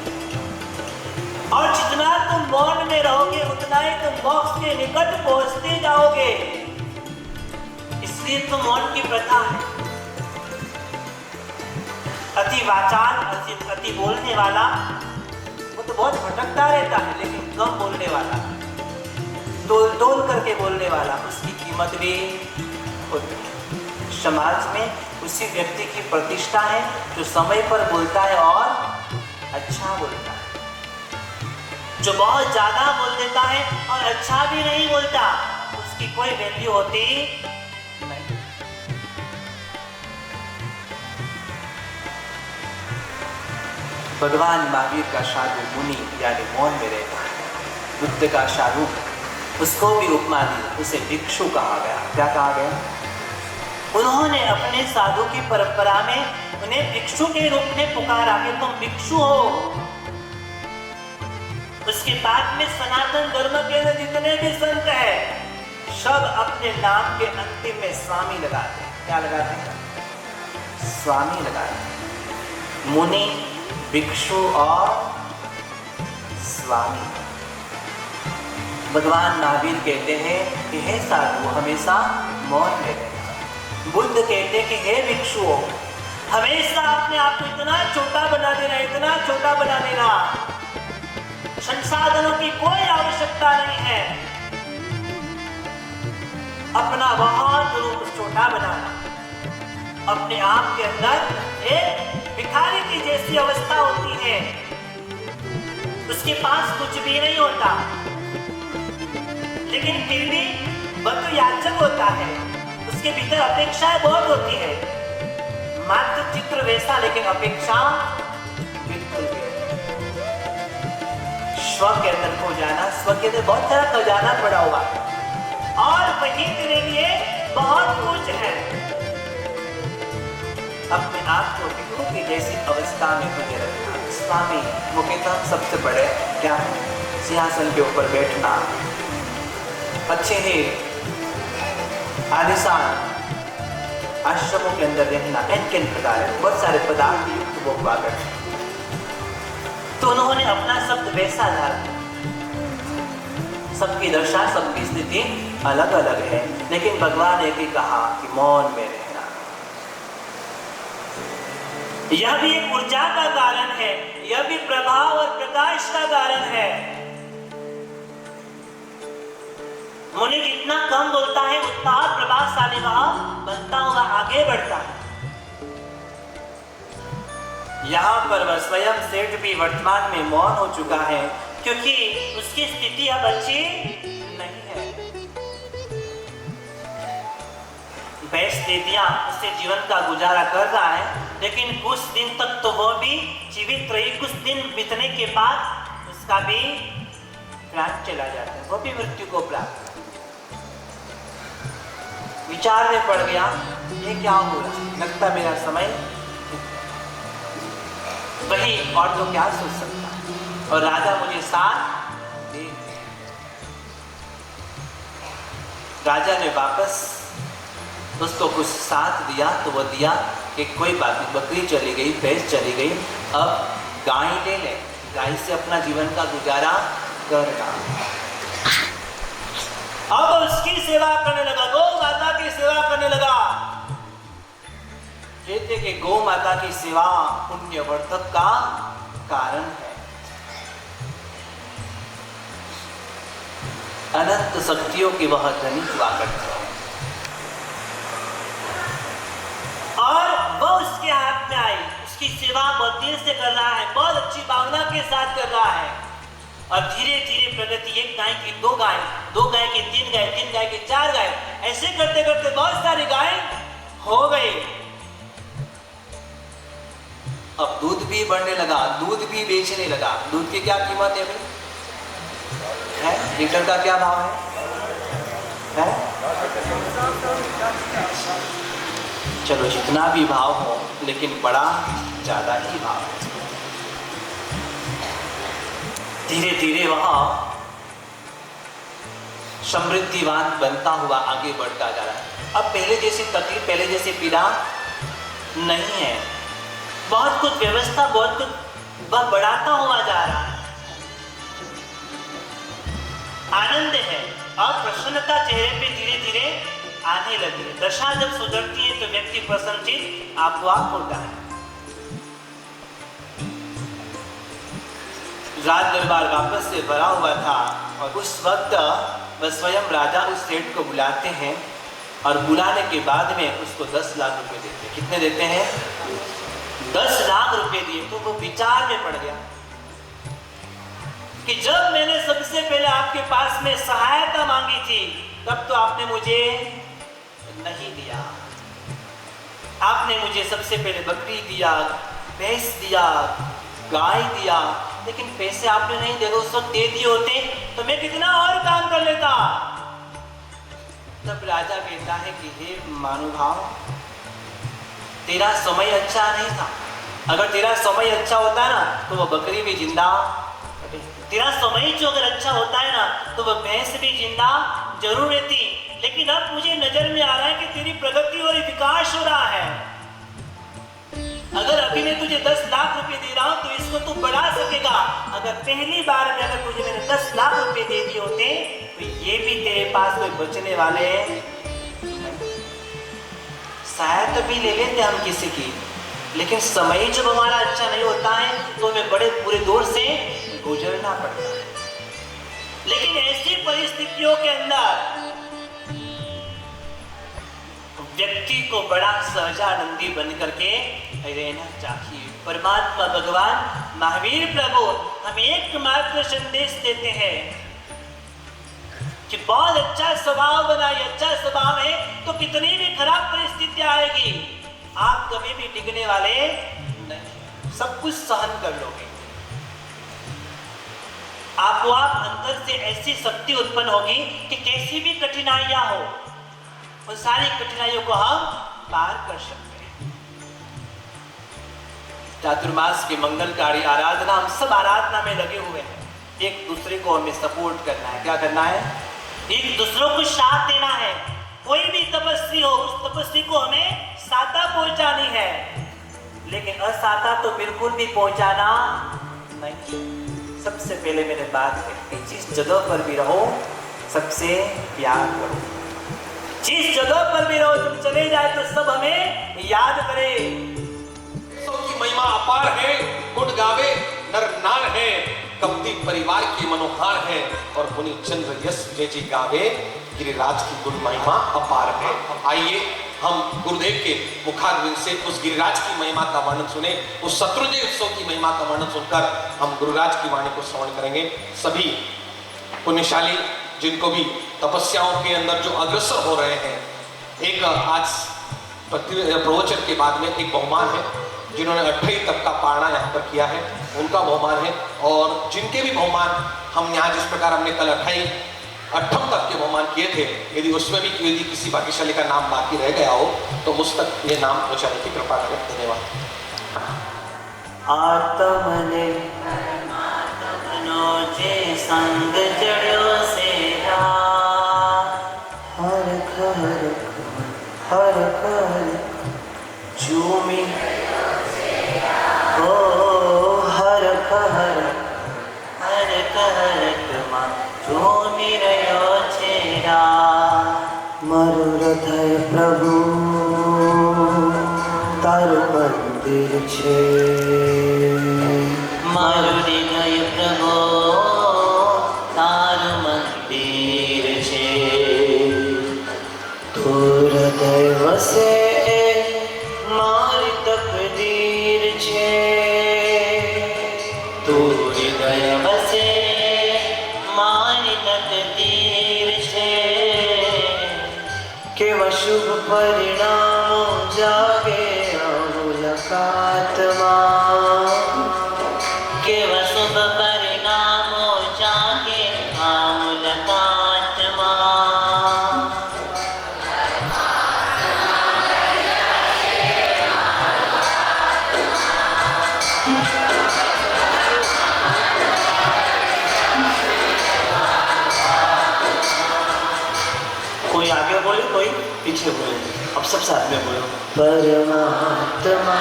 Speaker 6: और जितना तुम मौन में रहोगे उतना ही तुम मोक्ष के निकट पहुंचते जाओगे। इसलिए तो मौन की प्रथा है। अति वाचाल, अति बोलने वाला वो तो बहुत भटकता रहता है, लेकिन कम बोलने वाला, तोल करके बोलने वाला, उसकी कीमत भी होती है। समाज में उसी व्यक्ति की प्रतिष्ठा है जो समय पर बोलता है और अच्छा बोलता है। जो बहुत ज्यादा बोल देता है और अच्छा भी नहीं बोलता, उसकी कोई वैल्यू होती नहीं। भगवान महावीर का साधु मुनि यानी मौन में रहता है। बुद्ध का साधु, उसको भी उपमा दी, उसे भिक्षु कहा गया। क्या कहा गया? उन्होंने अपने साधु की परंपरा में उन्हें भिक्षु के रूप में पुकारा कि तुम भिक्षु हो। उसके बाद में सनातन धर्म के जितने भी संत हैं सब अपने नाम के अंतिम में स्वामी लगाते हैं। क्या लगाते हैं? स्वामी लगाते हैं। मुनि, भिक्षु और स्वामी। भगवान महावीर कहते हैं कि हे साधु हमेशा मौन में रहना। बुद्ध कहते हैं कि हे भिक्षुओं हमेशा अपने आप को इतना छोटा बना देना, इतना छोटा बना देना, संसाधनों की कोई आवश्यकता नहीं है, अपना बहुत रूप छोटा बनाना, अपने आप के अंदर एक भिखारी की जैसी अवस्था होती है। उसके पास कुछ भी नहीं होता, लेकिन फिर भी वह तो याचक होता है, उसके भीतर अपेक्षाएं बहुत होती है। मात्र चित्र वैसा, लेकिन अपेक्षा बिल्कुल भी। स्व के अंदर खो जाना, स्व के अंदर बहुत सारा खजाना पड़ा हुआ और वही तेरे लिए बहुत कुछ है। अपने आप को भिक्षु की जैसी अवस्था में बने रखना। स्वामी वो कहता सबसे बड़े क्या है? सिंहासन के ऊपर बैठना, अच्छे ही आलिशान आश्रमों के अंदर रहना, एन प्रकार बहुत सारे पदार्थ युक्त वो हुआ करते। तो उन्होंने अपना शब्द वैसा डाला। सबकी दशा, सबकी स्थिति अलग अलग है, लेकिन भगवान ने भी कहा कि मौन में रहना। यह भी एक ऊर्जा का कारण है, यह भी प्रभाव और प्रकाश का कारण है। मुनि जितना कम बोलता है उतना प्रभावशाली वह बनता हुआ आगे बढ़ता है। यहाँ पर वह स्वयं सेठ भी वर्तमान में मौन हो चुका है, क्योंकि उसकी स्थिति अब अच्छी नहीं है। भैंस दे दिया, उससे जीवन का गुजारा कर रहा है, लेकिन कुछ दिन तक तो वह भी जीवित रही। कुछ दिन बीतने के बाद उसका भी प्राण चला जाता है, वो भी मृत्यु को प्राप्त। विचार में पड़ गया ये क्या हो रहा है, लगता मेरा समय वही, और तो क्या सोच सकता है। और राजा मुझे साथ दे। राजा ने वापस उसको कुछ साथ दिया, तो वो दिया कि कोई बात नहीं, बकरी चली गई, भैंस चली गई, अब गाय ले ले, गाय से अपना जीवन का गुजारा करना। अब उसकी सेवा करने लगा, गौ माता की सेवा करने लगा। कहते कि गौ माता की सेवा पुण्यवर्धक का कारण है। अनंत शक्तियों की वह धनी हुआ करते हैं और वह उसके हाथ में आई, उसकी सेवा बहुत देर से कर रहा है, बहुत अच्छी भावना के साथ कर रहा है और धीरे धीरे प्रगति, एक गाय की दो गाय की तीन गाय की चार गाय, ऐसे करते करते बहुत सारी गाय हो गई। अब दूध भी बढ़ने लगा, दूध भी बेचने लगा। दूध की क्या कीमत है भाई? है लीटर का क्या भाव है? चलो जितना भी भाव हो, लेकिन बड़ा ज्यादा ही भाव है। धीरे धीरे वह समृद्धिवान बनता हुआ आगे बढ़ता जा रहा है। अब पहले जैसी तकलीफ, पहले जैसी पीड़ा नहीं है। बहुत कुछ व्यवस्था, बहुत कुछ वह बढ़ाता हुआ जा रहा है। आनंद है और प्रसन्नता चेहरे पे धीरे धीरे आने लगी है। दशा जब सुधरती है तो व्यक्ति प्रसन्नचित आपवाक होता है। राज दरबार वापस से भरा हुआ था और उस वक्त वह स्वयं राजा उस सेठ को बुलाते हैं और बुलाने के बाद में उसको 10 लाख रुपए देते हैं। कितने देते हैं? 10 लाख रुपए दिए। तो वो विचार में पड़ गया कि जब मैंने सबसे पहले आपके पास में सहायता मांगी थी तब तो आपने मुझे नहीं दिया। आपने मुझे सबसे पहले बकरी दिया, भैंस दिया, गाय दिया, लेकिन पैसे आपने नहीं दिए। उस वक्त दे दिए होते तो मैं कितना और काम कर लेता। तब राजा कहता है कि हे महानुभाव, तेरा समय अच्छा नहीं था। अगर तेरा समय अच्छा होता ना तो वो बकरी भी जिंदा, तेरा समय जो अगर अच्छा होता है ना तो वह भैंस भी जिंदा जरूर रहती। लेकिन अब मुझे नजर में आ रहा है कि तेरी प्रगति और विकास हो रहा है। अगर अभी मैं तुझे 10 लाख रुपए दे रहा हूं तो इसको तू बढ़ा सकेगा। अगर पहली बार में अगर तुझे मैंने 10 लाख रुपए दे दिए होते तो ये भी तेरे पास कोई बचने वाले सहायता भी ले लेते हम किसी की, लेकिन समय जब हमारा अच्छा नहीं होता है तो हमें बड़े बुरे दौर से गुजरना पड़ता है। लेकिन ऐसी परिस्थितियों के अंदर व्यक्ति को बड़ा सहजानंदी बन करके रहना चाहिए। परमात्मा भगवान महावीर प्रभु हमें एकमात्र संदेश देते हैं कि बहुत अच्छा स्वभाव बनाइए। अच्छा स्वभाव है तो कितनी भी खराब परिस्थितियां आएगी आप कभी भी डिगने वाले नहीं, सब कुछ सहन कर लोगे। आपको आप अंदर से ऐसी शक्ति उत्पन्न होगी कि कैसी भी कठिनाइयां हो उन सारी कठिनाइयों को हम पार कर सकते हैं। चातुर्मास की मंगलकारी आराधना, हम सब आराधना में लगे हुए हैं। एक दूसरे को हमें सपोर्ट करना है। क्या करना है? एक दूसरों को साथ देना है। कोई भी तपस्वी हो, उस तपस्वी को हमें साता पहुंचानी है, लेकिन असाता तो बिल्कुल भी पहुंचाना नहीं। सबसे पहले मैंने बात कही, जिस जगह पर भी रहो सबसे प्यार करो। जिस जगह पर भी रहो, तुम चले जाए तो सब हमें याद करे।
Speaker 3: सबकी महिमा अपार है, गुण गावे नर नार है, कपटी परिवार की मनोहार है और मुनि चंद्र यश जय जी गावे, गिरिराज की गुण महिमा अपार है। आइए हम गुरुदेव के मुखारविंद से उस गिरिराज की महिमा का वर्णन सुने। उस शत्रुंजय उत्सव की महिमा का वर्णन सुनकर हम गुरुराज की वाणी को श्रवण करेंगे। सभी पुण्यशाली जिनको भी तपस्याओं के अंदर जो अग्रसर हो रहे हैं, एक आज प्रवचन के बाद में एक बहुमान है जिन्होंने 28 तक का पारणा यहाँ पर किया है, उनका बहुमान है। और जिनके भी बहुमान हम यहाँ जिस प्रकार हमने कल 28 तक के बहुमान किए थे, यदि उसमें भी यदि किसी भाग्यशाली का नाम बाकी रह गया हो तो मुझ तक ये नाम पहुँचाने की कृपा करें। धन्यवाद।
Speaker 6: आत्मने मनोजे संग जड़ो से हर घर हर घर झूमी ओ हर घर हर घर झूमी रहो छेरा मारो हृदय प्रभु तारो मंदिर छे मारो हृदय प्रभु तारो मंदिर के वह शुभ परिणामों जागे मुलाकात्मा, के वह शुभ परिणामों जागे मुलाकात्मा। कोई आगे बोले कोई पीछे बोले, अब सब साथ में बोलो। परमात्मा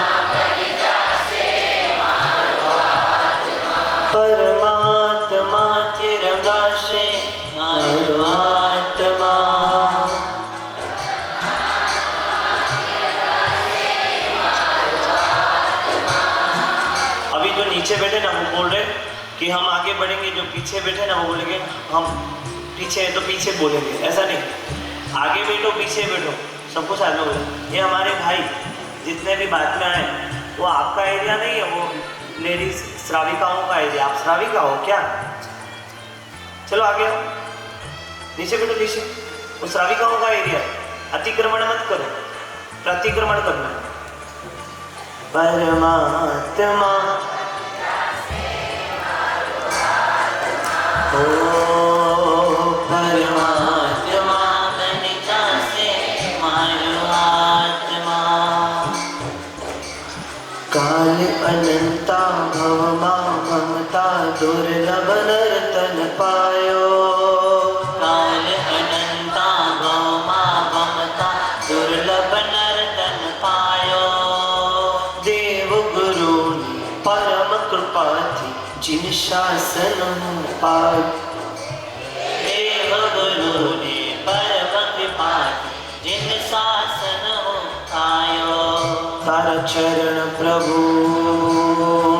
Speaker 6: परमात्मा तिरंगा से परमात्मा। अभी जो नीचे बैठे ना वो बोल रहे कि हम आगे बढ़ेंगे, जो पीछे बैठे ना वो बोलेंगे हम पीछे है तो पीछे बोलेंगे, ऐसा नहीं, आगे बैठो पीछे बैठो सबको साथ में बोलो। ये हमारे भाई जितने भी बाद में आए वो आपका एरिया नहीं है, वो लेडीज श्राविकाओं का एरिया। आप श्राविका हो क्या? चलो आगे आओ, नीचे बैठो नीचे, वो श्राविकाओं का एरिया है, अतिक्रमण मत करो, प्रतिक्रमण करना। परमात्मा ओ परमात्मा बनिता से मारो आत्मा। काल अनंता भवमा ममता दुर्लभ नर्तन पायो। काल अनंता भवमा ममता दुर्लभ नर्तन पायो। देव गुरु परम कृपा थी जिन शासन पायो। देव गुरु ने परम कृपा थी जिन शासन पायो। तारा चरण प्रभु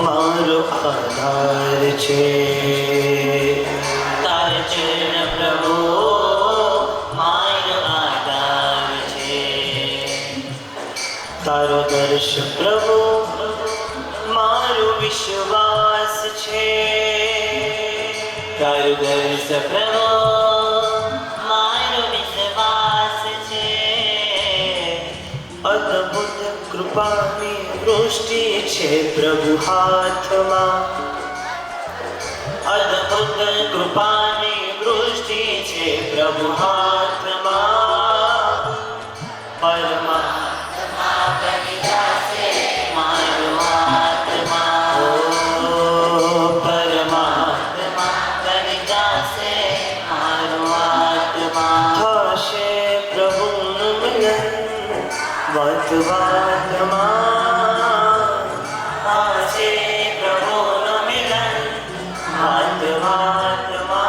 Speaker 6: मारो आधार छे। तारा चरण प्रभु मारो आधार छे। तारो दर्श प्रभु मारो विश्वास छे। तारो दर्श प्रभु मारो विश्वास छे। अद्भुत कृपानी वृष्टि छे प्रभु हाथमा। अद्भुत कृपानी वृष्टि छे प्रभु हाथमा। परमात्मा बनी जासे मारो आत्मा। ओ परमात्मा बनी जासे मारो आत्मा। थाशे प्रभुनु मिलन वात्मा। थाशे प्रभुनु मिलन वात्मा।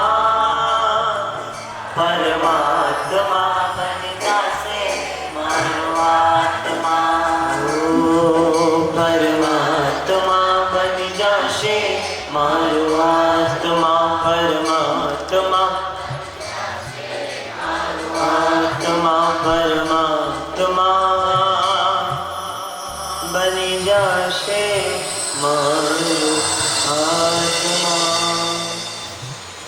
Speaker 6: परमात्मा बनी जासे मारो आत्मा। ओ परमात्मा बनी जासे मारो आत्मा। परमात्मा आत्मा परमात्मा बनी जासे मारो आत्मा।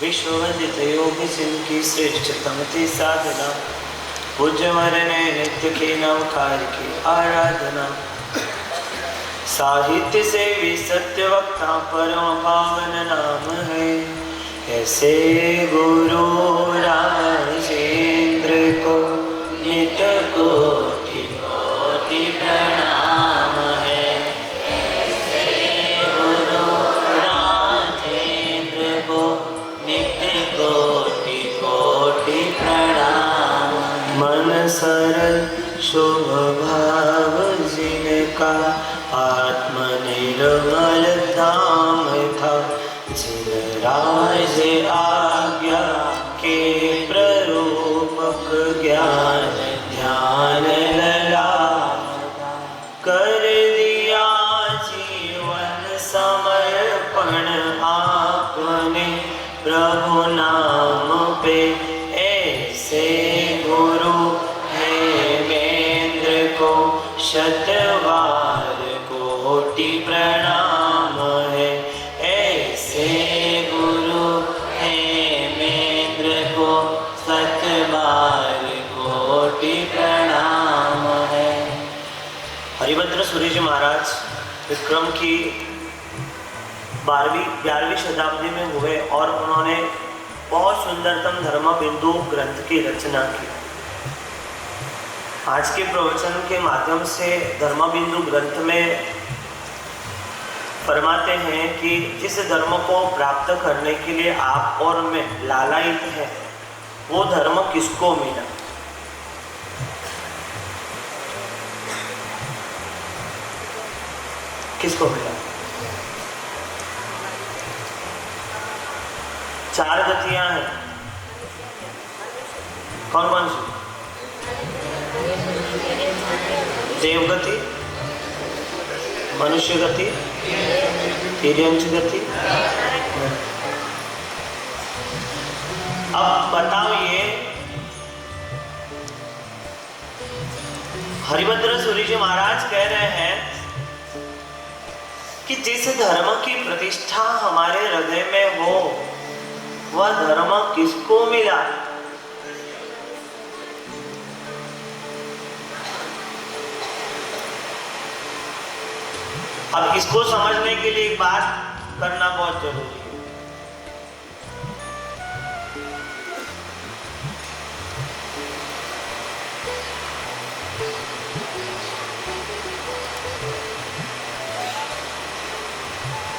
Speaker 6: विश्ववंदित योगी सिंह की श्रेष्ठतम थी साधना। पूज्य मरने नित्य के नवकार की आराधना। साहित्य से भी सत्य वक्ता परम पावन नाम है। ऐसे गुरु राजेंद्र को नित कोटि कोटि प्रणाम है। ऐसे गुरु राजेंद्र को नित्य कोटि कोटि प्रणाम। मन सरल शुभ भाव जिनका आत्म निर्मल धाम था। जिन राज आज्ञा के प्ररूपक ज्ञान ध्यान लला। कर दिया जीवन समर्पण आपने प्रभु नाम पे। ऐसे गुरु हेमेंद्र को शतवार कोटि प्रणाम है। ऐसे गुरु हेमेंद्र को शतवार कोटि प्रणाम।
Speaker 7: हरिभद्र सूरी जी महाराज विक्रम की 12वीं शताब्दी में हुए और उन्होंने बहुत सुंदरतम धर्म बिंदु ग्रंथ की रचना की। आज के प्रवचन के माध्यम से धर्म बिंदु ग्रंथ में फरमाते हैं कि जिस धर्म को प्राप्त करने के लिए आप और मैं लालायित हैं, वो धर्म किसको मिला? किसको मिला? 4 गतियां हैं। कौन कौन सी? देवगति, मनुष्य गति, तिर्यंच गति। अब बताओ, ये हरिभद्र सूरी जी महाराज कह रहे हैं कि जिस धर्म की प्रतिष्ठा हमारे हृदय में हो, वह धर्म किसको मिला? अब इसको समझने के लिए एक बात करना बहुत जरूरी है।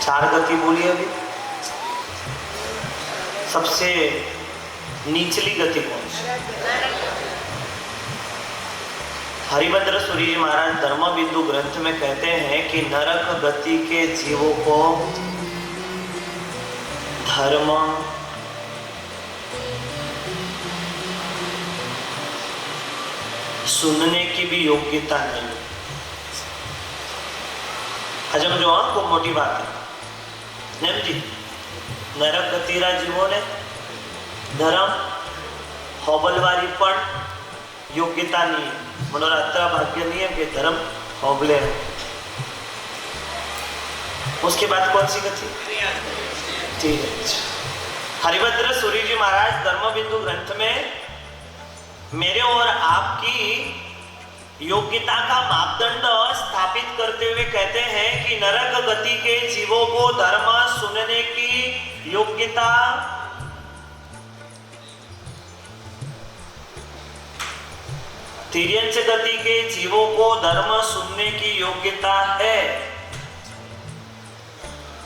Speaker 7: चार गति बोलिए अभी। सबसे निचली गति कौन सी? हरिभद्र सूरी जी महाराज धर्म बिंदु ग्रंथ में कहते हैं कि नरक गति के जीवों को धर्म सुनने की भी योग्यता नहीं। हजम जो खूब मोटी बात है नेम जी। नरक गतिरा जीवों ने धर्म होबलवारी पण योग्यता नहीं है। मनोरात्रा भाग्य नहीं है कि धर्म होबले। उसके बाद कौन सी गति? ठीक है। हरिभद्र सूरी जी महाराज धर्म बिंदु ग्रंथ में मेरे और आपकी योग्यता का मापदंड स्थापित करते हुए कहते हैं कि नरक गति के जीवों को धर्म सुनने की योग्यता तिर्यंच गति के जीवों को धर्म सुनने की योग्यता है,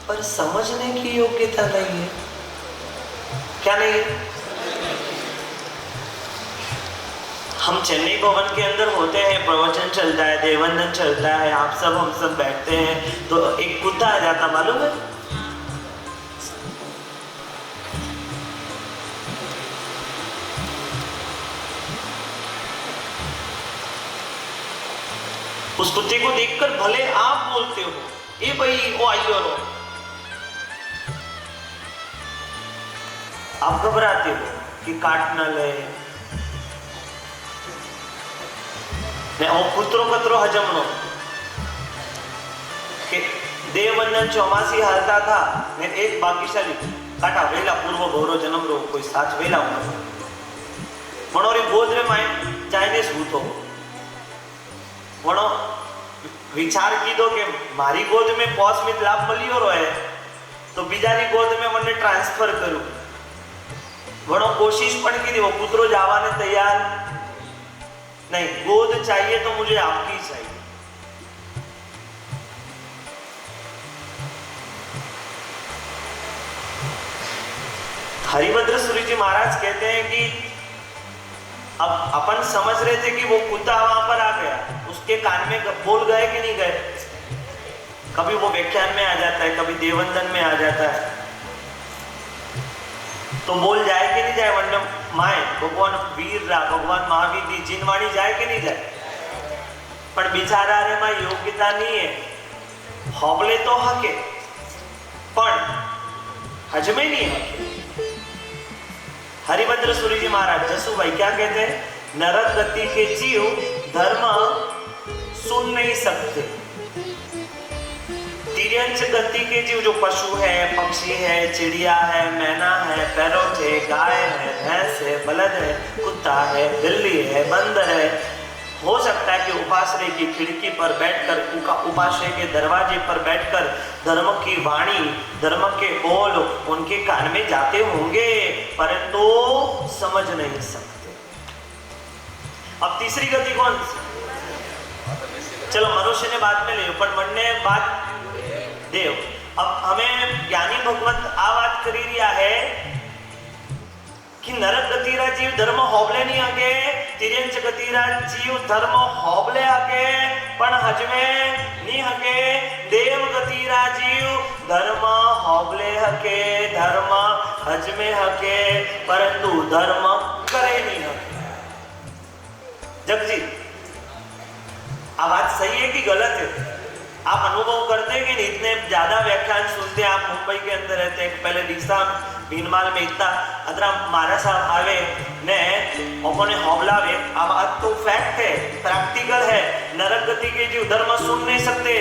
Speaker 7: पर समझने की योग्यता नहीं है। क्या नहीं है? हम चेन्नई भवन के अंदर होते हैं, प्रवचन चलता है, देववंदन चलता है, आप सब हम सब बैठते हैं, तो एक कुत्ता आ जाता, मालूम है? उस कुत्ते को देखकर भले आप बोलते हो, ए भाई वो आइयो रो, आप घबराते हो कि काट ना ले। कुतरो कतरो हजमनो के देववंदन चौमासी हालता था ने एक भाग्यशाली काटा वेला पूर्व गौरव जन्म रो कोई साच वेला हो मनोरी गोद में माय जायने सूतो वणो विचार कीधो के मारी गोद में पॉस्मित लाभ मलियो रो है तो बीजारी गोद में मने ट्रांसफर करूं। वणो कोशिश पण कीधी, वो कुतरो जावाने तैयार नहीं, गोद चाहिए तो मुझे आपकी चाहिए। हरिभद्र सूरी जी महाराज कहते हैं कि अब अपन समझ रहे थे कि वो कुत्ता वहां पर आ गया, उसके कान में बोल गए कि नहीं गए? कभी वो व्याख्यान में आ जाता है, कभी देववंदन में आ जाता है, तो बोल जाए कि नहीं जाए? वन्य माए भगवान वीर रा भगवान महावीर दी जिनवाणी जाए कि नहीं जाए? पर बिचारा रे मां योग्यता नहीं है, होबले तो हके पण हजमे नहीं हके। हरिभद्र सूरी जी महाराज जसू भाई क्या कहते हैं? नरक गति के जीव धर्म सुन नहीं सकते। तिर्यंच गति के जीव जो पशु है, पक्षी है, चिड़िया है, मैना है, पैरोट है, गाय है, भैंस है, बलद है, कुत्ता है, बिल्ली है, बंदर है, हो सकता है कि उपाश्रय की खिड़की पर बैठकर, उपाश्रय के दरवाजे पर बैठकर धर्म की वाणी, धर्म के बोल उनके कान में जाते होंगे, परंतु समझ नहीं सकते। अब तीसरी गति कौन सी? चलो मनुष्य ने बाद में ले, पर मन ने बात देव। अब हमें ज्ञानी भगवत आ बात करी रिया है कि नरक गतिरा जीव धर्म होबले नहीं आगे, तिरंज गतिरा जीव धर्म होबले आगे पण हजमे नहीं हके, देव गतिरा जीव धर्म होबले हके, धर्म हजमे हके, परंतु धर्म करे नहीं हके। जग जी आ बात सही है कि गलत है? आप अनुभव करते हैं कि नहीं? इतने ज्यादा व्याख्यान सुनते हैं, आप मुंबई के अंदर रहते हैं, पहले डीसा भीनमाल में इतना अदरा मारा साहब आवे ने अपने हौबलावे। अब आज तो फैक्ट है, प्रैक्टिकल है, नरक गति के जीव धर्म सुन नहीं सकते,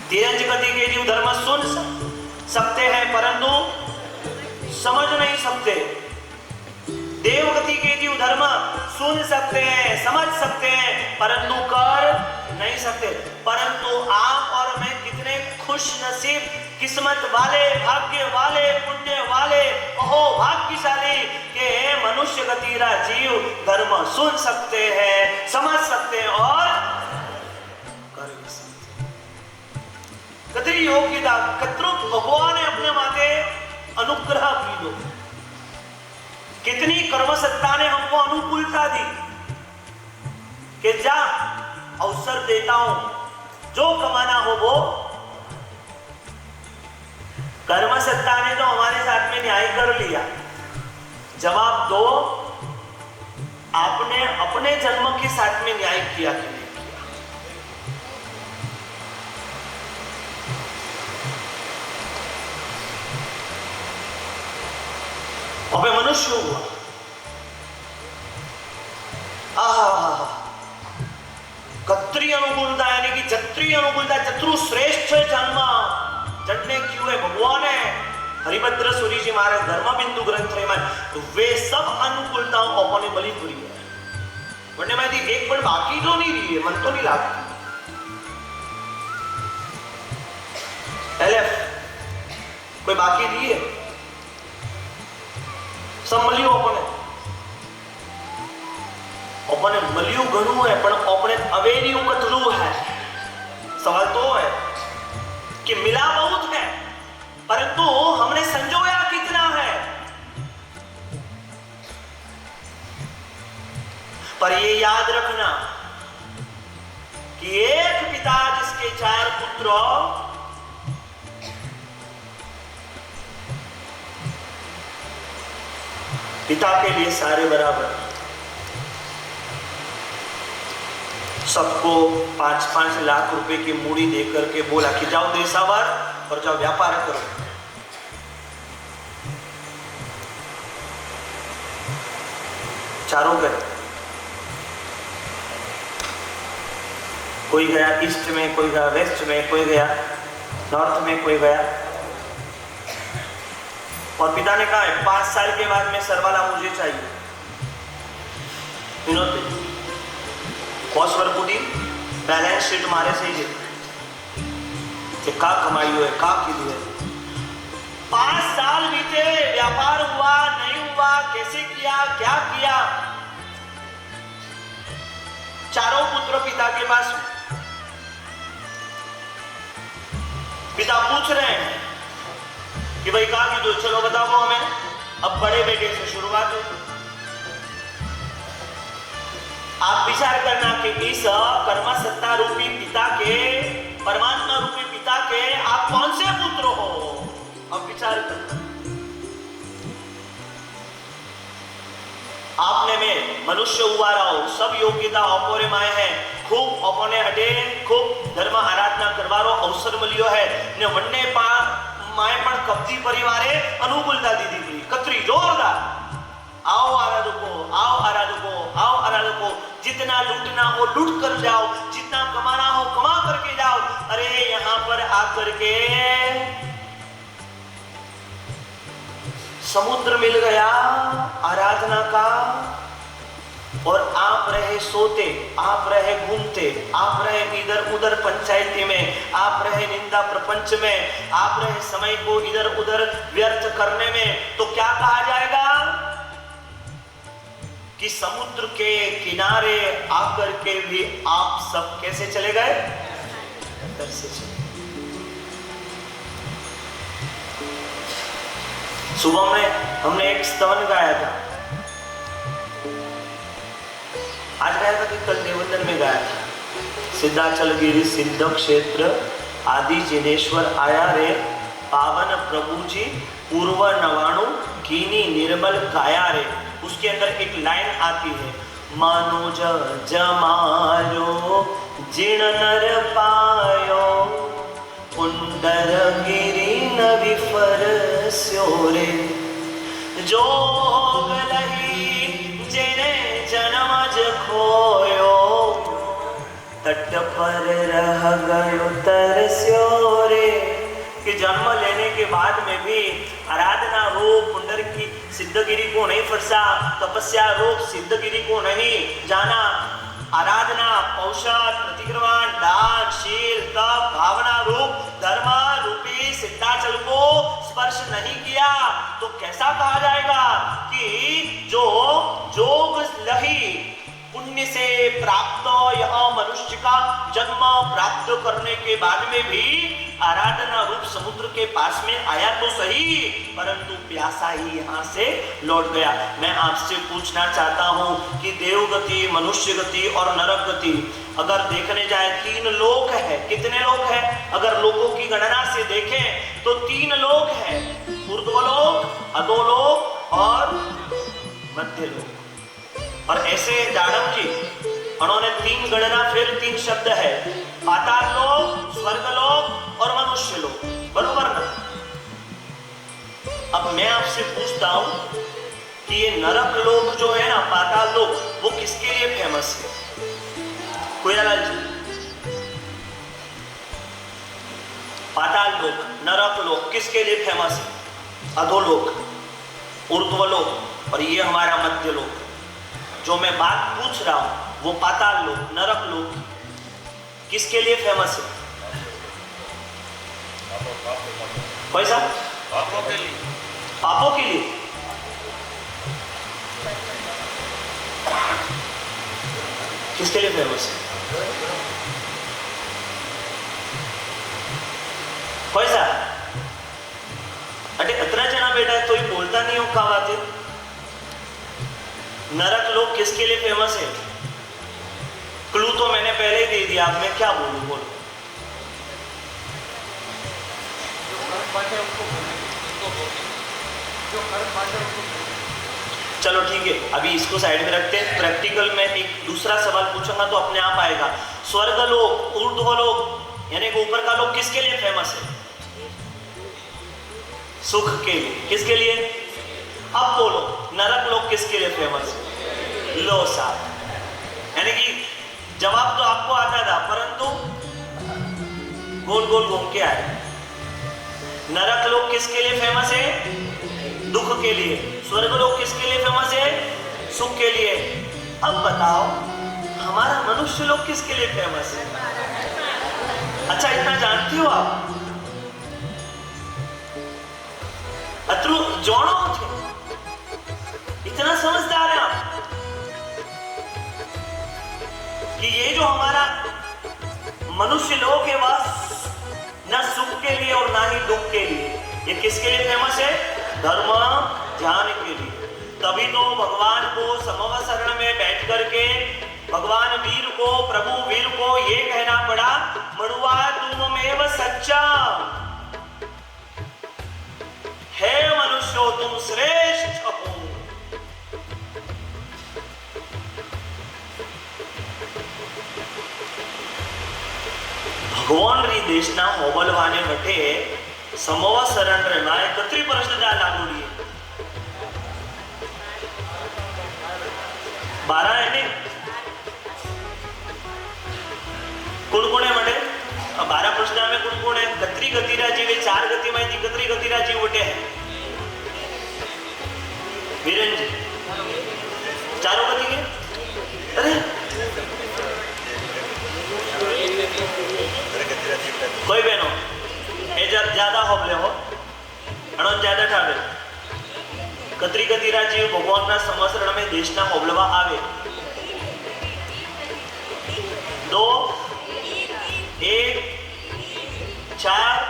Speaker 7: तिरंज गति के जीव धर्म सुन सकते हैं परंतु समझ नहीं सकते, देव गति के जीव धर्म सुन सकते हैं, समझ सकते हैं, परंतु कर नहीं सकते। परंतु आप और मैं कितने खुश नसीब, किस्मत वाले, भाग्य वाले, पुण्य वाले, अहो भाग्यशाली के मनुष्य गतिरा जीव धर्म सुन सकते हैं, समझ सकते हैं और कर भी सकते हैं। कतरी योग्यता, कतरो भगवान ने अपने माथे अनुग्रह की दो, कितनी कर्म सत्ता ने हमको अनुकूलता दी कि जा अवसर देता हूं, जो कमाना हो वो। कर्म सत्ता ने तो हमारे साथ में न्याय कर लिया। जवाब दो, आपने अपने जन्म के साथ में न्याय किया कि नहीं किया? अबे मनुष्य हुआ, कत्री अनुकूलता यानी कि जत्री अनुकूलता, जत्रु श्रेष्ठ जन्म जन्ने क्यों है भगवान है। हरिभद्र सूरी जी महाराज धर्म बिंदु ग्रंथ में तो वे सब अनुकूलताओं अपने बलि पूरी है, वरने मैं एक पल बाकी तो नहीं रही है, मन तो नहीं लागती। LF कोई बाकी दी है? सब मलियो अपने मलियो घणू है, पर अपने अवेरियो कतलू है। सवाल तो है कि मिला बहुत है, परंतु हमने संजोया कितना है? पर ये याद रखना कि एक पिता जिसके 4 पुत्र, पिता के लिए सारे बराबर। सबको 5-5 लाख रुपए की मूड़ी देकर के बोला कि जाओ देशावर और जाओ व्यापार करो। चारों गए, कोई गया ईस्ट में, कोई गया वेस्ट में, कोई गया नॉर्थ में, कोई गया। और पिता ने कहा 5 साल के बाद में सरवाला मुझे चाहिए। कॉस्वर पुदी बैलेंस शीट मारे से ही का कमाई हुए, का की है। 5 साल बीते, व्यापार हुआ नहीं हुआ, कैसे किया, क्या किया? चारों पुत्र पिता के पास, पिता पूछ रहे हैं कि भाई कहा कि दो, चलो बताओ हमें। अब बड़े बेटे से शुरुआत हो। आप विचार करना कि इस कर्म सत्ता रूपी पिता के, परमात्मा रूपी पिता के आप कौन से पुत्र हो? अब विचार करना। आपने में मनुष्य हुआ रहो, सब योग्यता अपोरे माए है, खूब अपने अटे खूब धर्म आराधना करवारो अवसर मिलियो है ने वन्ने माए पण कब्जी परिवारे अनुकूलता दीदी थी, कतरी जोरदार। आओ आराधको, आओ आराधको, आओ आराधको, जितना लूटना हो लूट कर जाओ, जितना कमाना हो कमा करके जाओ। अरे यहां पर आकर के समुद्र मिल गया आराधना का, और आप रहे सोते, आप रहे घूमते, आप रहे इधर उधर पंचायती में, आप रहे निंदा प्रपंच में, आप रहे समय को इधर उधर व्यर्थ करने में, तो क्या कहा जाएगा कि समुद्र के किनारे आकर के भी आप सब कैसे चले गए? अंदर से चले। सुबह में हमने एक स्तवन गाया था, आज गाया था कि कल देवंदन में गाया था। सिद्धाचल गिरि सिद्ध क्षेत्र आदि जिनेश्वर आया रे, पावन प्रभु जी पूर्व नवाणु कीनी निर्मल काया रे। उसके अंदर एक लाइन आती है, मानो जमालो जिण नर पायो, पुंडर गिरि न विफरस्यो रे, जोग लही जिने जन्म ज खोयो, तट पर रह गयो तरस्यो रे। कि जन्म लेने के बाद में भी आराधना रूप पुंडर की सिद्धगिरी को नहीं फरसा, तपस्या रूप सिद्धगिरी को नहीं जाना, आराधना औषध प्रतिक्रमण दान शील तप भावना रूप धर्म रूपी सिद्धाचल को स्पर्श नहीं किया, तो कैसा कहा जाएगा कि जो जोग लही पुण्य से प्राप्त यह मनुष्य का जन्म प्राप्त करने के बाद में भी आराधना रूप समुद्र के पास में आया तो सही, परंतु प्यासा ही यहाँ से लौट गया। मैं आपसे पूछना चाहता हूँ कि देव गति, मनुष्य गति और नरक गति अगर देखने जाए 3 लोक है। कितने लोक है? अगर लोकों की गणना से देखें तो 3 लोक है, ऊर्ध्वलोक, अधोलोक और मध्य लोक। और ऐसे जाड़व जी उन्होंने 3 गणना, फिर 3 शब्द है, पाताल लोक, स्वर्ग लोक और मनुष्य लोक, बरोबर ना? अब मैं आपसे पूछता हूं कि ये नरक लोक जो है ना, पाताल लोक, वो किसके लिए फेमस है? कोयलालाल जी, पाताल लोक, नरक लोक किसके लिए फेमस है? अधोलोक, ऊर्ध्वलोक और ये हमारा मध्य लोक। जो मैं बात पूछ रहा हूं वो पाताल लोक, नरक लोक किसके लिए फेमस है? पैसा? पापों के लिए। पापों के लिए? किसके लिए फेमस है? पैसा? अरे इतना जना बेटा है तो ही बोलता नहीं हो क्या बात है? नरक लोक किसके लिए फेमस है? क्लू तो मैंने पहले ही दे दिया, अब मैं क्या बोलूं? बोलो। चलो ठीक है, अभी इसको साइड में रखते हैं। प्रैक्टिकल में एक दूसरा सवाल पूछूंगा तो अपने आप आएगा। स्वर्ग लोक, ऊर्ध्वलोक यानी कि ऊपर का लोक किसके लिए फेमस है? सुख के लिए। किसके लिए? अब बोलो, नरक लोक किसके लिए फेमस है? लो साहब, यानी कि जवाब तो आपको आता था परंतु गोल गोल घूम के आए। नरक लोक किसके लिए फेमस है? दुख के लिए। स्वर्ग लोक किसके लिए फेमस है? सुख के लिए। अब बताओ हमारा मनुष्य लोक किसके लिए फेमस है? अच्छा, इतना जानती हो आप? अत्रु जोड़ो थे, इतना समझदार है आप कि ये जो हमारा मनुष्य लोक है वह न सुख के लिए और ना ही दुख के लिए, ये किसके लिए फेमस है? धर्म ध्यान के लिए। तभी तो भगवान को समव शरण में बैठ करके भगवान वीर को, प्रभु वीर को ये कहना पड़ा, मड़ुआ तुममेव सच्चा, हे मनुष्यो तुम श्रेष्ठ हो। भगवान री देशना होबलवाने मठे समोवा शरण रे नाय कतरी प्रश्न जा लागोड़ी 12 है ने कुणकुणे मठे 12 प्रश्न में कुणकुणे कतरी गतिरा जीवे 4 गति में जी कतरी गतिरा जीव वटे है वीरेन जी 4 गति के દેશના હોબળવા આવે 2 1 4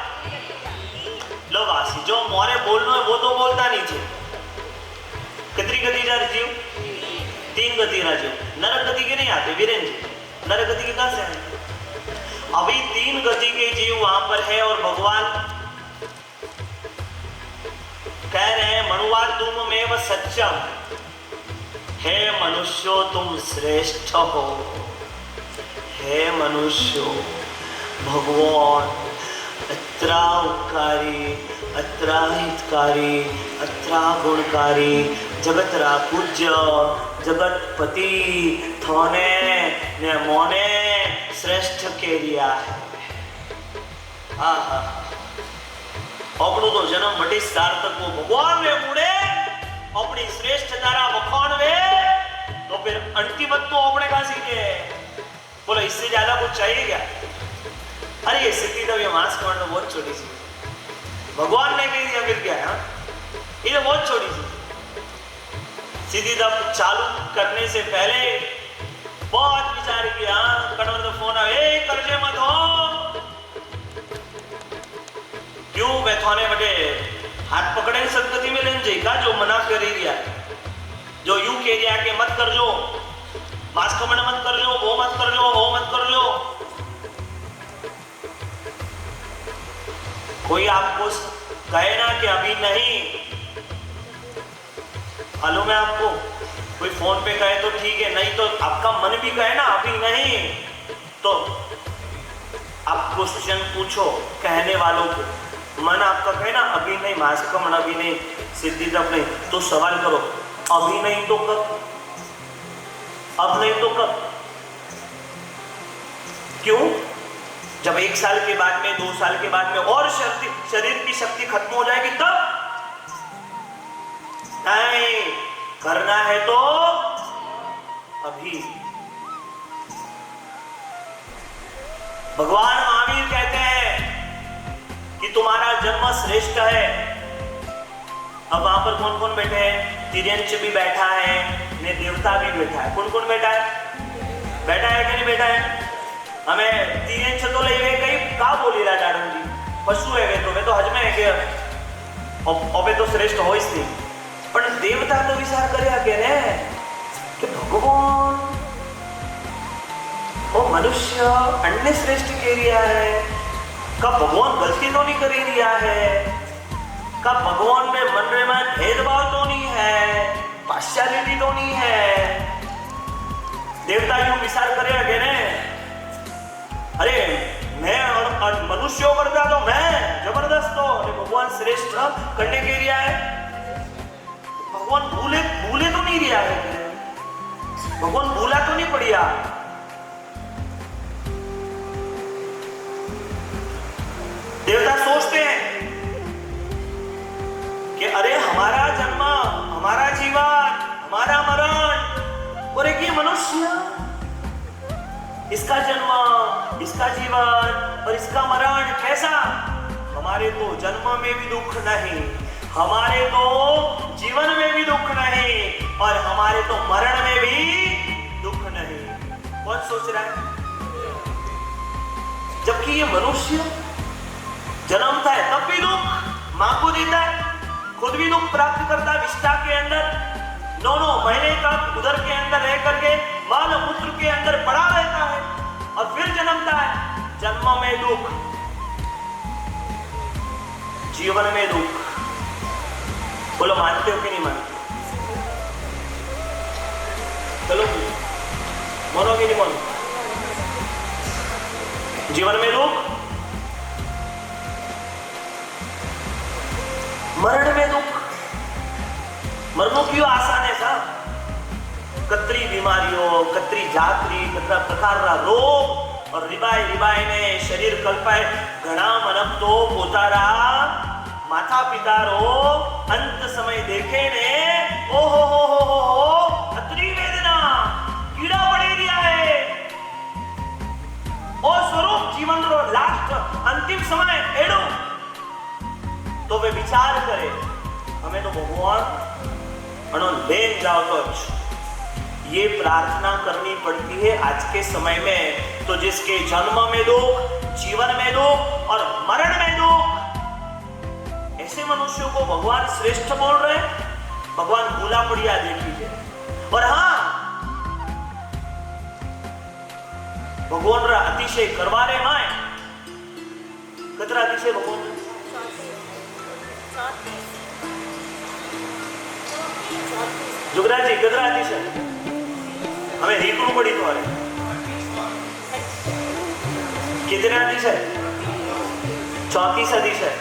Speaker 7: लवासी जो मोरे बोलना है वो तो बोलता नहीं छे कितनी गति जा जीव 3 गति ना जीव नरक गति के नहीं आते वीरेंद्र जी नरक गति के कहां से आए अभी 3 गति के जीव वहां पर है और भगवान कह रहे हैं मनुवा तुम में व सच्चम हे मनुष्यो तुम श्रेष्ठ हो हे मनुष्यो भगवान अत्रा उपकारी अत्रा हितकारी अत्रा गुणकारी जगतरा पूज्य जगतपति थोने ने मोने श्रेष्ठ के लिया है अपनो तो जन्म मटी सार्थक को भगवान ने मुड़े अपनी श्रेष्ठ तारा वखाण वे तो फिर अंतिमत तो अपने का सीखे बोलो इससे ज्यादा कुछ चाहिए क्या अरे ये सिद्धि तो ये मांस खाना बहुत छोटी सी भगवान ने कह दिया फिर क्या है ये तो बहुत छोटी सी सीधी तब चालू करने से पहले बहुत विचार किया कटवर तो फोन आए कर्जे मत हो क्यों मैं थाने बटे हाथ पकड़े सदगति में लेन जाएगा जो मना कर ही दिया जो यू कह दिया कि मत कर जो मांस खाना मत कर जो वो मत कर जो वो मत कर जो कोई आपको कहे ना कि अभी नहीं मालूम है आपको कोई फोन पे कहे तो ठीक है नहीं तो आपका मन भी कहे ना अभी नहीं तो आप क्वेश्चन पूछो कहने वालों को मन आपका कहे ना अभी नहीं मांस कमन अभी नहीं सिद्धि तब नहीं तो सवाल करो अभी नहीं तो कब अब नहीं तो कब क्यों जब 1 साल के बाद में 2 साल के बाद में और शरीर की शक्ति खत्म हो जाएगी तब नहीं करना है तो अभी भगवान महावीर कहते हैं कि तुम्हारा जन्म श्रेष्ठ है अब वहां पर कौन कौन बैठे हैं तिर्यंश भी बैठा है ने देवता भी बैठा है कौन कौन बैठा है कि नहीं बैठा है हमें तिर्यंश तो ले गए कई का बोली रहा डाडम जी पशु है वे तो हज में है कि अबे तो श्रेष्ठ हो इस नहीं पर देवता तो विचार करे के ने कि भगवान वो मनुष्य अन्य श्रेष्ठ के लिया है कब भगवान गलती तो नहीं कर दिया है कब भगवान में मन में भेदभाव तो नहीं है पार्शियलिटी तो नहीं है देवता यूं विचार करे के ने अरे मैं और मनुष्यों करता तो मैं जबरदस्त तो भगवान श्रेष्ठ करने के लिए है भगवान भूले तो नहीं दिया है भगवान भूला तो नहीं पड़िया देवता सोचते हैं कि अरे हमारा जन्म हमारा जीवन हमारा मरण और एक ये मनुष्य इसका जन्म इसका जीवन और इसका मरण कैसा हमारे तो जन्म में भी दुख नहीं हमारे तो जीवन में भी दुख नहीं और हमारे तो मरण में भी दुख नहीं कौन सोच रहा है जबकि ये मनुष्य जन्मता है तब भी दुख मां को देता है खुद भी दुख प्राप्त करता है विष्ठा के अंदर 9 महीने तक उदर के अंदर रह करके मां पुत्र के अंदर पड़ा रहता है और फिर जन्मता है जन्म में दुख जीवन में दुख बोलो मानते हो कि नहीं मानते चलो मानो कि नहीं मानो जीवन में दुख मरण में दुख मरनो क्यों आसान है साहब कतरी बीमारियों कतरी जातरी कतरा प्रकार रोग और रिबाई ने शरीर कल्पाए घना मनक तो पोतारा माता पिता रो अंत समय देखे ने ओ हो कतरी वेदना कीड़ा पड़ी दिया है ओ स्वरूप जीवन रो लास्ट अंतिम समय एड़ो तो वे विचार करे हमें तो भगवान लेन जाओ तो ये प्रार्थना करनी पड़ती है आज के समय में। तो जिसके जन्म में दुख, जीवन में दुख और मरण में दुख, ऐसे मनुष्यों को भगवान श्रेष्ठ बोल रहे हैं। भगवान भूला पड़िया देखिए। और हाँ, भगवान रा अतिशय करवा रे माए कतरा अतिशय भगवान जुगराज जी कतरा अतिशय हमें रीकरू पड़ी तुम्हारे कितने अतिशय 34 अतिशय।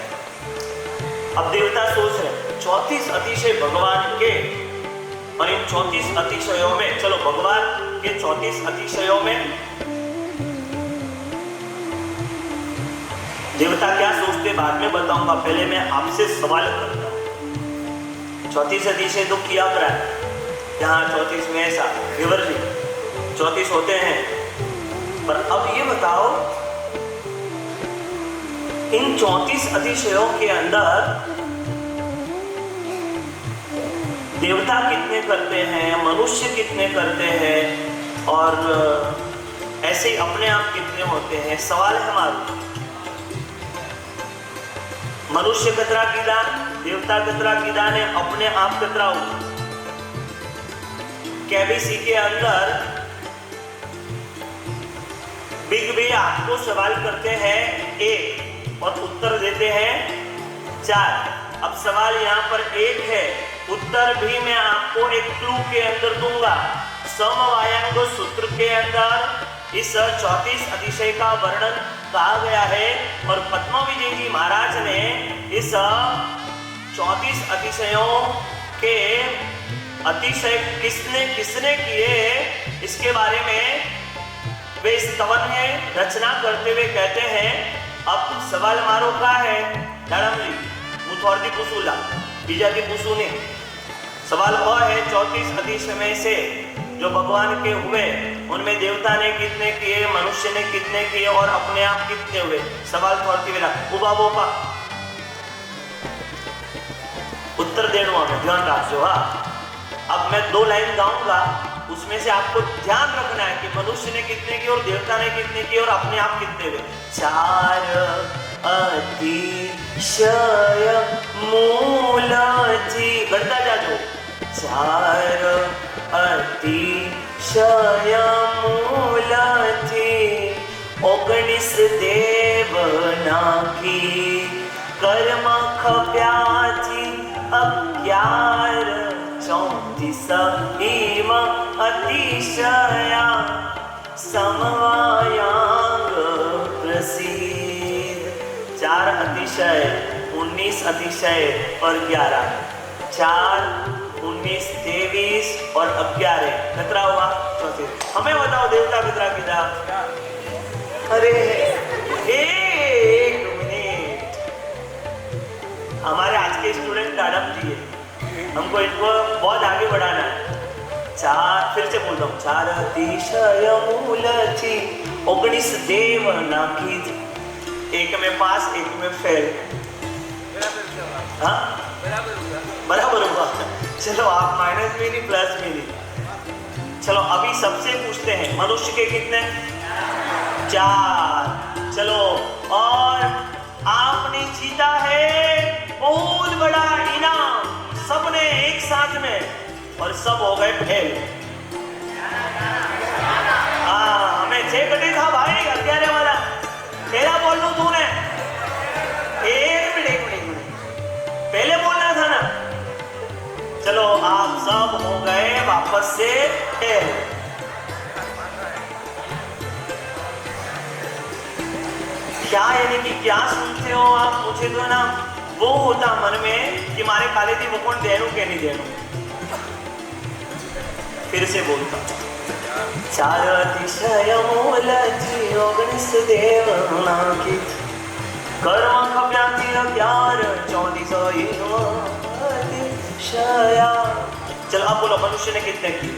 Speaker 7: अब देवता सोच रहे 34 अतिशय भगवान के, और इन 34 अतिशयों में, चलो भगवान के 34 अतिशयों में देवता क्या सोचते बाद में बताऊंगा, पहले मैं आपसे सवाल करता हूं। 34 अतिशय तो किया करा है, यहाँ 34 में ऐसा रिवर जी 34 होते हैं, पर अब ये बताओ इन 34 अतिशयों के अंदर देवता कितने करते हैं, मनुष्य कितने करते हैं, और ऐसे ही अपने आप कितने होते हैं? सवाल है हमारा। मनुष्य कतरा कीदा, देवता कतरा कीदा ने अपने आप कतरा हुआ। केबीसी के अंदर बिग बी आपको सवाल करते हैं 1 और उत्तर देते हैं 4। अब सवाल यहाँ पर 1 है, उत्तर भी मैं आपको एक क्लू के अंदर दूंगा। समवायांग सूत्र के अंदर इस 34 अतिशय का वर्णन कहा गया है, और पद्म विजय जी महाराज ने इस 34 अतिशयों के अतिशय किसने किसने किए इसके बारे में वे स्तवन है रचना करते हुए कहते हैं। अब सवाल मारो का है मैडम जी, હું થોડી પૂછું બીજાથી પૂછું नहीं। सवाल वह है 34 अतिशय में से जो भगवान के हुए उनमें देवता ने कितने किए, मनुष्य ने कितने किए और अपने आप कितने हुए? सवाल थोड़ी वेला उबा बोपा उत्तर देना हमें ध्यान रखो। हाँ, अब मैं 2 लाइन गाऊंगा, उसमें से आपको ध्यान रखना है कि मनुष्य ने कितने किए और देवता ने कितने किए और अपने आप कितने हुए। 4 अतिशय मूलजी गणता जाजो। 4 अतिशय मूलजी 19 देवना की कर्म खप्याजी 11 34 ईम अतिशया समवायांग प्रसिद्ध। 4 अतिशय 19 अतिशय और 11, 4 19 23 और 11 कितना हुआ? 34। हमें बताओ देवता कितना कितना? अरे एक मिनट, हमारे आज के स्टूडेंट मैडम जी है, हमको इनको बहुत आगे बढ़ाना है। 4 फिर से बोलता हूँ, 4 अतिशय मूलची 19 देव नाकी, एक में पास एक में फेल। हाँ बराबर हुआ। चलो आप माइनस में नहीं प्लस में नहीं। चलो अभी सबसे पूछते हैं मनुष्य के कितने? 4। चलो और आपने जीता है बहुत बड़ा इनाम, सबने एक साथ में, और सब हो गए फेल। हमें 6 कटे था भाई 11 वाला, पहला बोल लू तूने। एक मिनट पहले बोलना था ना। चलो आप सब हो गए वापस से फेल। क्या यानी कि क्या सुनते हो आप? मुझे तो ना वो होता मन में कि मारे काले थी वो कौन देनू के नहीं देनू। फिर से बोलता, 4 अतिशय मूलची 19 देवना की कर्म खप्याती 11 34 अतिशया। चलो अब बोलो मनुष्य ने कितने किए?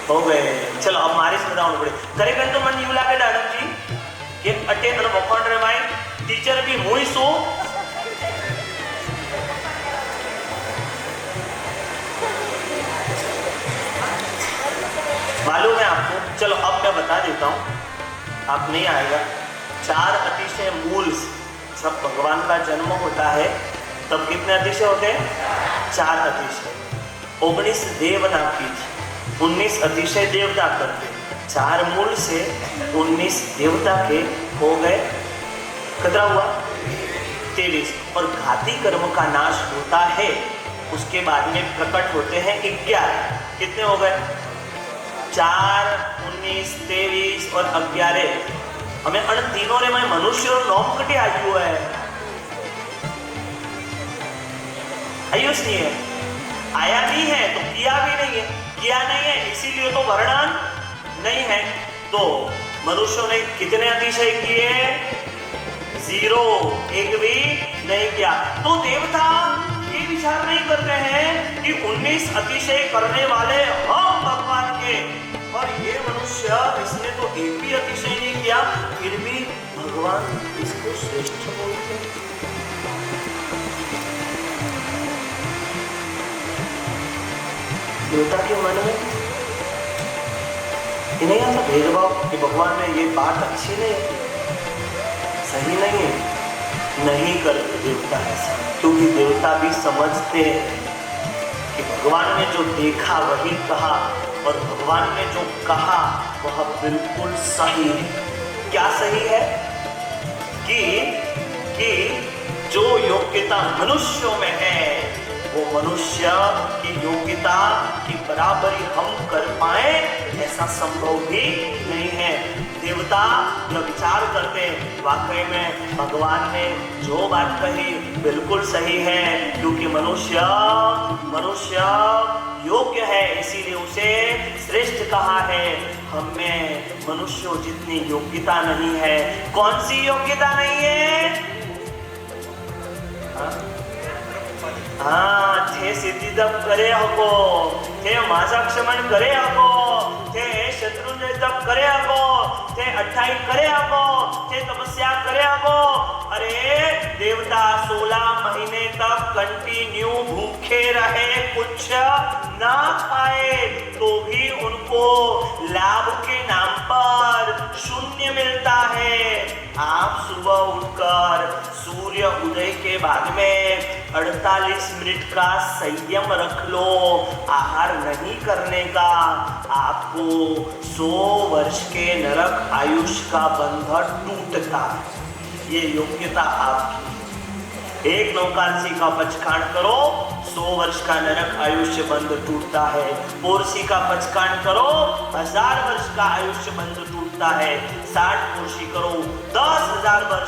Speaker 7: हो गए। चलो अब मारे से बताओ पड़े खरेखर तो मन यूं लागे मैडम जी कि अटे तन वखोण रे माई टीचर भी हुई सो मालूम है आपको? चलो अब मैं बता देता हूँ, आप नहीं आएगा। 4 अतिशय मूल सब भगवान का जन्म होता है तब कितने अतिशय होते हैं? 4 अतिशय। 19 देवता की थी, 19 अतिशय देवता करते, 4 मूल से 19 देवता के हो गए, कितना हुआ? 23। और घाती कर्म का नाश होता है, उसके बाद में प्रकट होते हैं 11। कितने हो गए? 4, 19, 23 और 11। हमें अण तीनों ने मैं मनुष्य और नौम कटे आयु है, आयुष नहीं है, आया नहीं है तो किया भी नहीं है, किया नहीं है इसीलिए तो वर्णन नहीं है। तो मनुष्यों ने कितने अतिशय किए? 0, एक भी नहीं किया। तो देवता ये विचार नहीं करते हैं कि 19 अतिशय करने वाले हम भगवान के, और ये मनुष्य इसने तो एक भी अतिशय नहीं किया, फिर भी भगवान इसको श्रेष्ठ बोलते हैं। देवता के मन में नहीं आता भेदभाव कि भगवान ने ये बात अच्छी नहीं, सही नहीं है, नहीं करते देवता ऐसा, क्योंकि देवता भी समझते हैं कि भगवान ने जो देखा वही कहा, और भगवान ने जो कहा वह बिल्कुल सही है। क्या सही है? कि जो योग्यता मनुष्यों में है वो मनुष्य की योग्यता की बराबरी हम कर पाए ऐसा संभव भी नहीं है। देवता जो विचार करते हैं वाकई में भगवान ने जो बात कही बिल्कुल सही है, क्योंकि मनुष्य योग्य है इसीलिए उसे श्रेष्ठ कहा है। हम में मनुष्यों जितनी योग्यता नहीं है। कौन सी योग्यता नहीं है? हाँ, थे सिद्धि तप करे हको, थे मासा क्षमण करे हको, थे शत्रुंजय तप करे हको, थे 28 करे हको, थे तपस्या करे हको। अरे देवता 16 महीने तक कंटिन्यू भूखे रहे, कुछ ना खाए, तो भी उनको लाभ के नाम पर शून्य मिलता है। आप सुबह उठकर सूर्य उदय के बाद में 48 मिनट का संयम रख लो, आहार नहीं करने का, आपको 100 वर्ष के नरक आयुष का बंधन टूटता है। ये योग्यता आपकी। एक नौकांशी का पचकांड करो, 100 वर्ष का नरक आयुष्य बंध टूटता है। पोरसी का पचकांड करो, 1000 वर्ष का आयुष्य बंध टूटता है। 60 पोरसी करो, 10,000 वर्ष।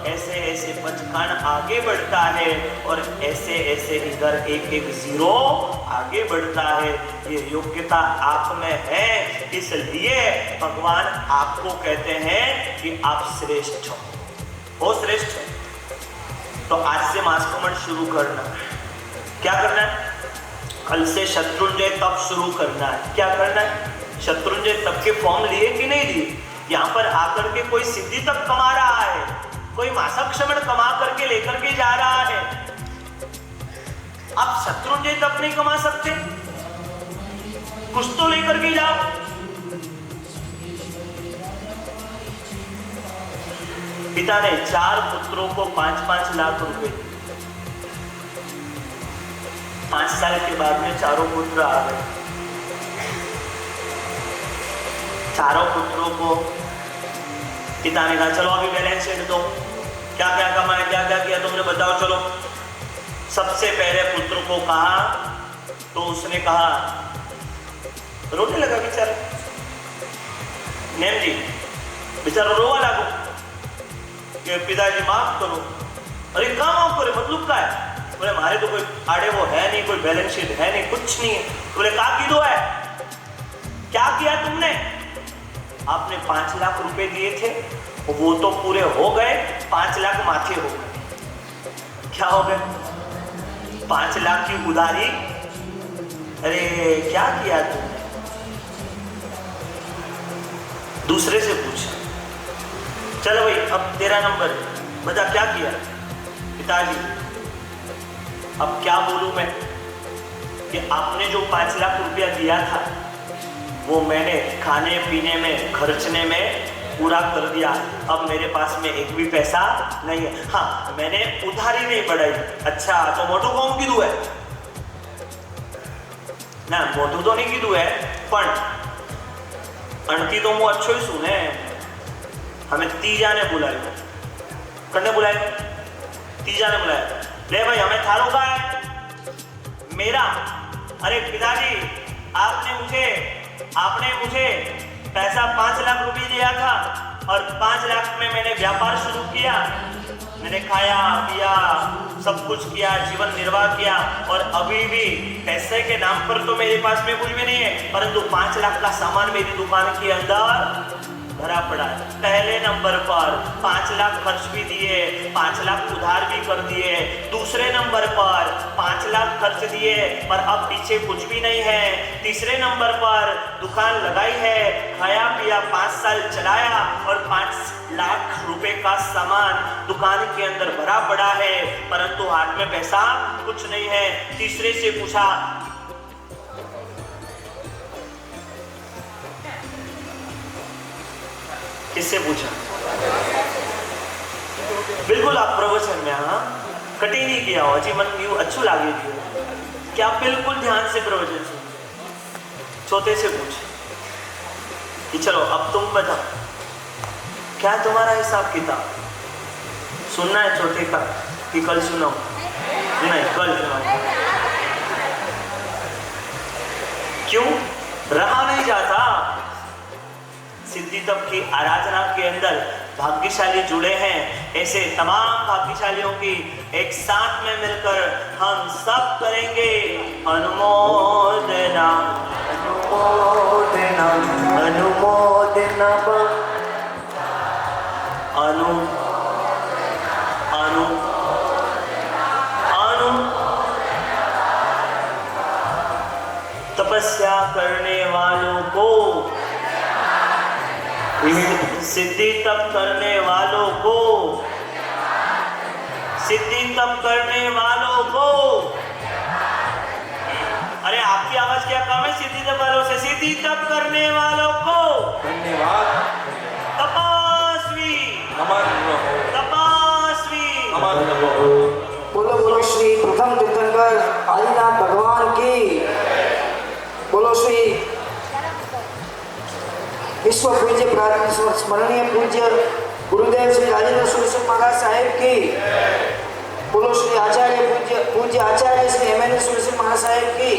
Speaker 7: ऐसे ऐसे पचकांड आगे बढ़ता है और ऐसे ऐसे इधर एक एक 0 आगे बढ़ता है। ये योग्यता आप में है, इसलिए भगवान आपको कहते हैं कि आप श्रेष्ठ हो, श्रेष्ठ। तो आज से मासकमण शुरू करना। क्या करना है? कल से शत्रुंजय तप शुरू करना है। क्या करना है? शत्रुंजय तप के फॉर्म लिए कि नहीं लिए? यहाँ पर आकर के कोई सिद्धि तप कमा रहा है, कोई मासा क्षमण कमा करके लेकर के जा रहा है। आप शत्रुंजय तप नहीं कमा सकते? कुछ तो लेकर के जाओ। पिता ने 4 पुत्रों को 5-5 लाख रुपए। 5 साल के बाद में चारों पुत्र आ गए। चारों पुत्रों को पिता ने कहा चलो अभी बैलेंस शीट दो, क्या क्या कमाया, क्या क्या किया तुमने बताओ। चलो सबसे पहले पुत्र को कहा तो उसने कहा, रोने लगा बेचारा, नेम जी बेचारा रोवा लागो कि पिताजी माफ करो। अरे कहाँ माफ करे, मतलब क्या है? बोले हमारे तो कोई आड़े वो है नहीं, कोई बैलेंस शीट है नहीं, कुछ नहीं है। बोले कहा की दो है, क्या किया तुमने? आपने 5 लाख रुपए दिए थे, वो तो पूरे हो गए, 5 लाख माथे हो गए। क्या हो गए? 5 लाख की उधारी। अरे क्या किया तुमने? दूसरे से पूछा, चलो भाई अब तेरा नंबर बता, क्या किया? पिताजी अब क्या बोलूं मैं कि आपने जो 5 लाख रुपया दिया था वो मैंने खाने पीने में खर्चने में पूरा कर दिया। अब मेरे पास में एक भी पैसा नहीं है। हाँ, मैंने उधारी नहीं बढ़ाई। अच्छा, तो मोटू कौन कीधु है ना? मोटू तो नहीं कीधु है, पण अणती तो मु अच्छो ही सुने। हमें तीजा ने बुलायो। कने बुलायो? तीजा ने बुलाया। ले भाई, हमें थारो का है मेरा। अरे पिताजी, आपने मुझे पैसा 5 लाख रुपए दिया था और 5 लाख में मैंने व्यापार शुरू किया। मैंने खाया पिया सब कुछ किया, जीवन निर्वाह किया, और अभी भी पैसे के नाम पर तो मेरे पास में कुछ भी नहीं है, परंतु 5 लाख का सामान मेरी दुकान के अंदर भरा पड़ा है। पहले नंबर पर 5 लाख खर्च भी दिए, 5 लाख उधार भी कर दिए। दूसरे नंबर पर 5 लाख खर्च दिए पर अब पीछे कुछ भी नहीं है। तीसरे नंबर पर दुकान लगाई है, खाया पिया 5 साल चलाया और 5 लाख रुपए का सामान दुकान के अंदर भरा पड़ा है, परंतु हाथ में पैसा कुछ नहीं है। तीसरे से पूछा, किससे पूछा? बिल्कुल आप प्रवचन में हाँ कटी नहीं किया हो जी, मन यू अच्छू लागे दियो क्या? बिल्कुल ध्यान से प्रवचन सुन। छोटे से पूछ कि चलो अब तुम बताओ, क्या तुम्हारा हिसाब किताब? सुनना है छोटे का कि कल सुनाओ? नहीं, कल सुनाओ। क्यों रहा नहीं जाता? सिद्धि तप की आराधना के अंदर भाग्यशाली जुड़े हैं, ऐसे तमाम भाग्यशालियों की एक साथ में मिलकर हम सब करेंगे अनुमोदना अनुमोदना अनुमोदना अनु अनु अनु तपस्या करने वालों को, सिद्धि तप करने वालों को, सिद्धि तप करने वालों को। अरे आपकी आवाज क्या कम है? सिद्धि तप वालों से सिद्धि तप करने वालों को
Speaker 3: धन्यवाद।
Speaker 7: तपस्वी तपस्वी।
Speaker 8: बोलो बोलो श्री प्रथम तीर्थंकर आदिनाथ भगवान की। बोलो श्री विश्व पूज्य प्रार्थना स्मरणीय पूज्य गुरुदेव श्री राजेंद्र सुरेश्वर महाराज साहेब की। बोलो श्री आचार्य पूज्य आचार्य श्री हेमेंद्र सुरेश्वर महाराज साहेब की।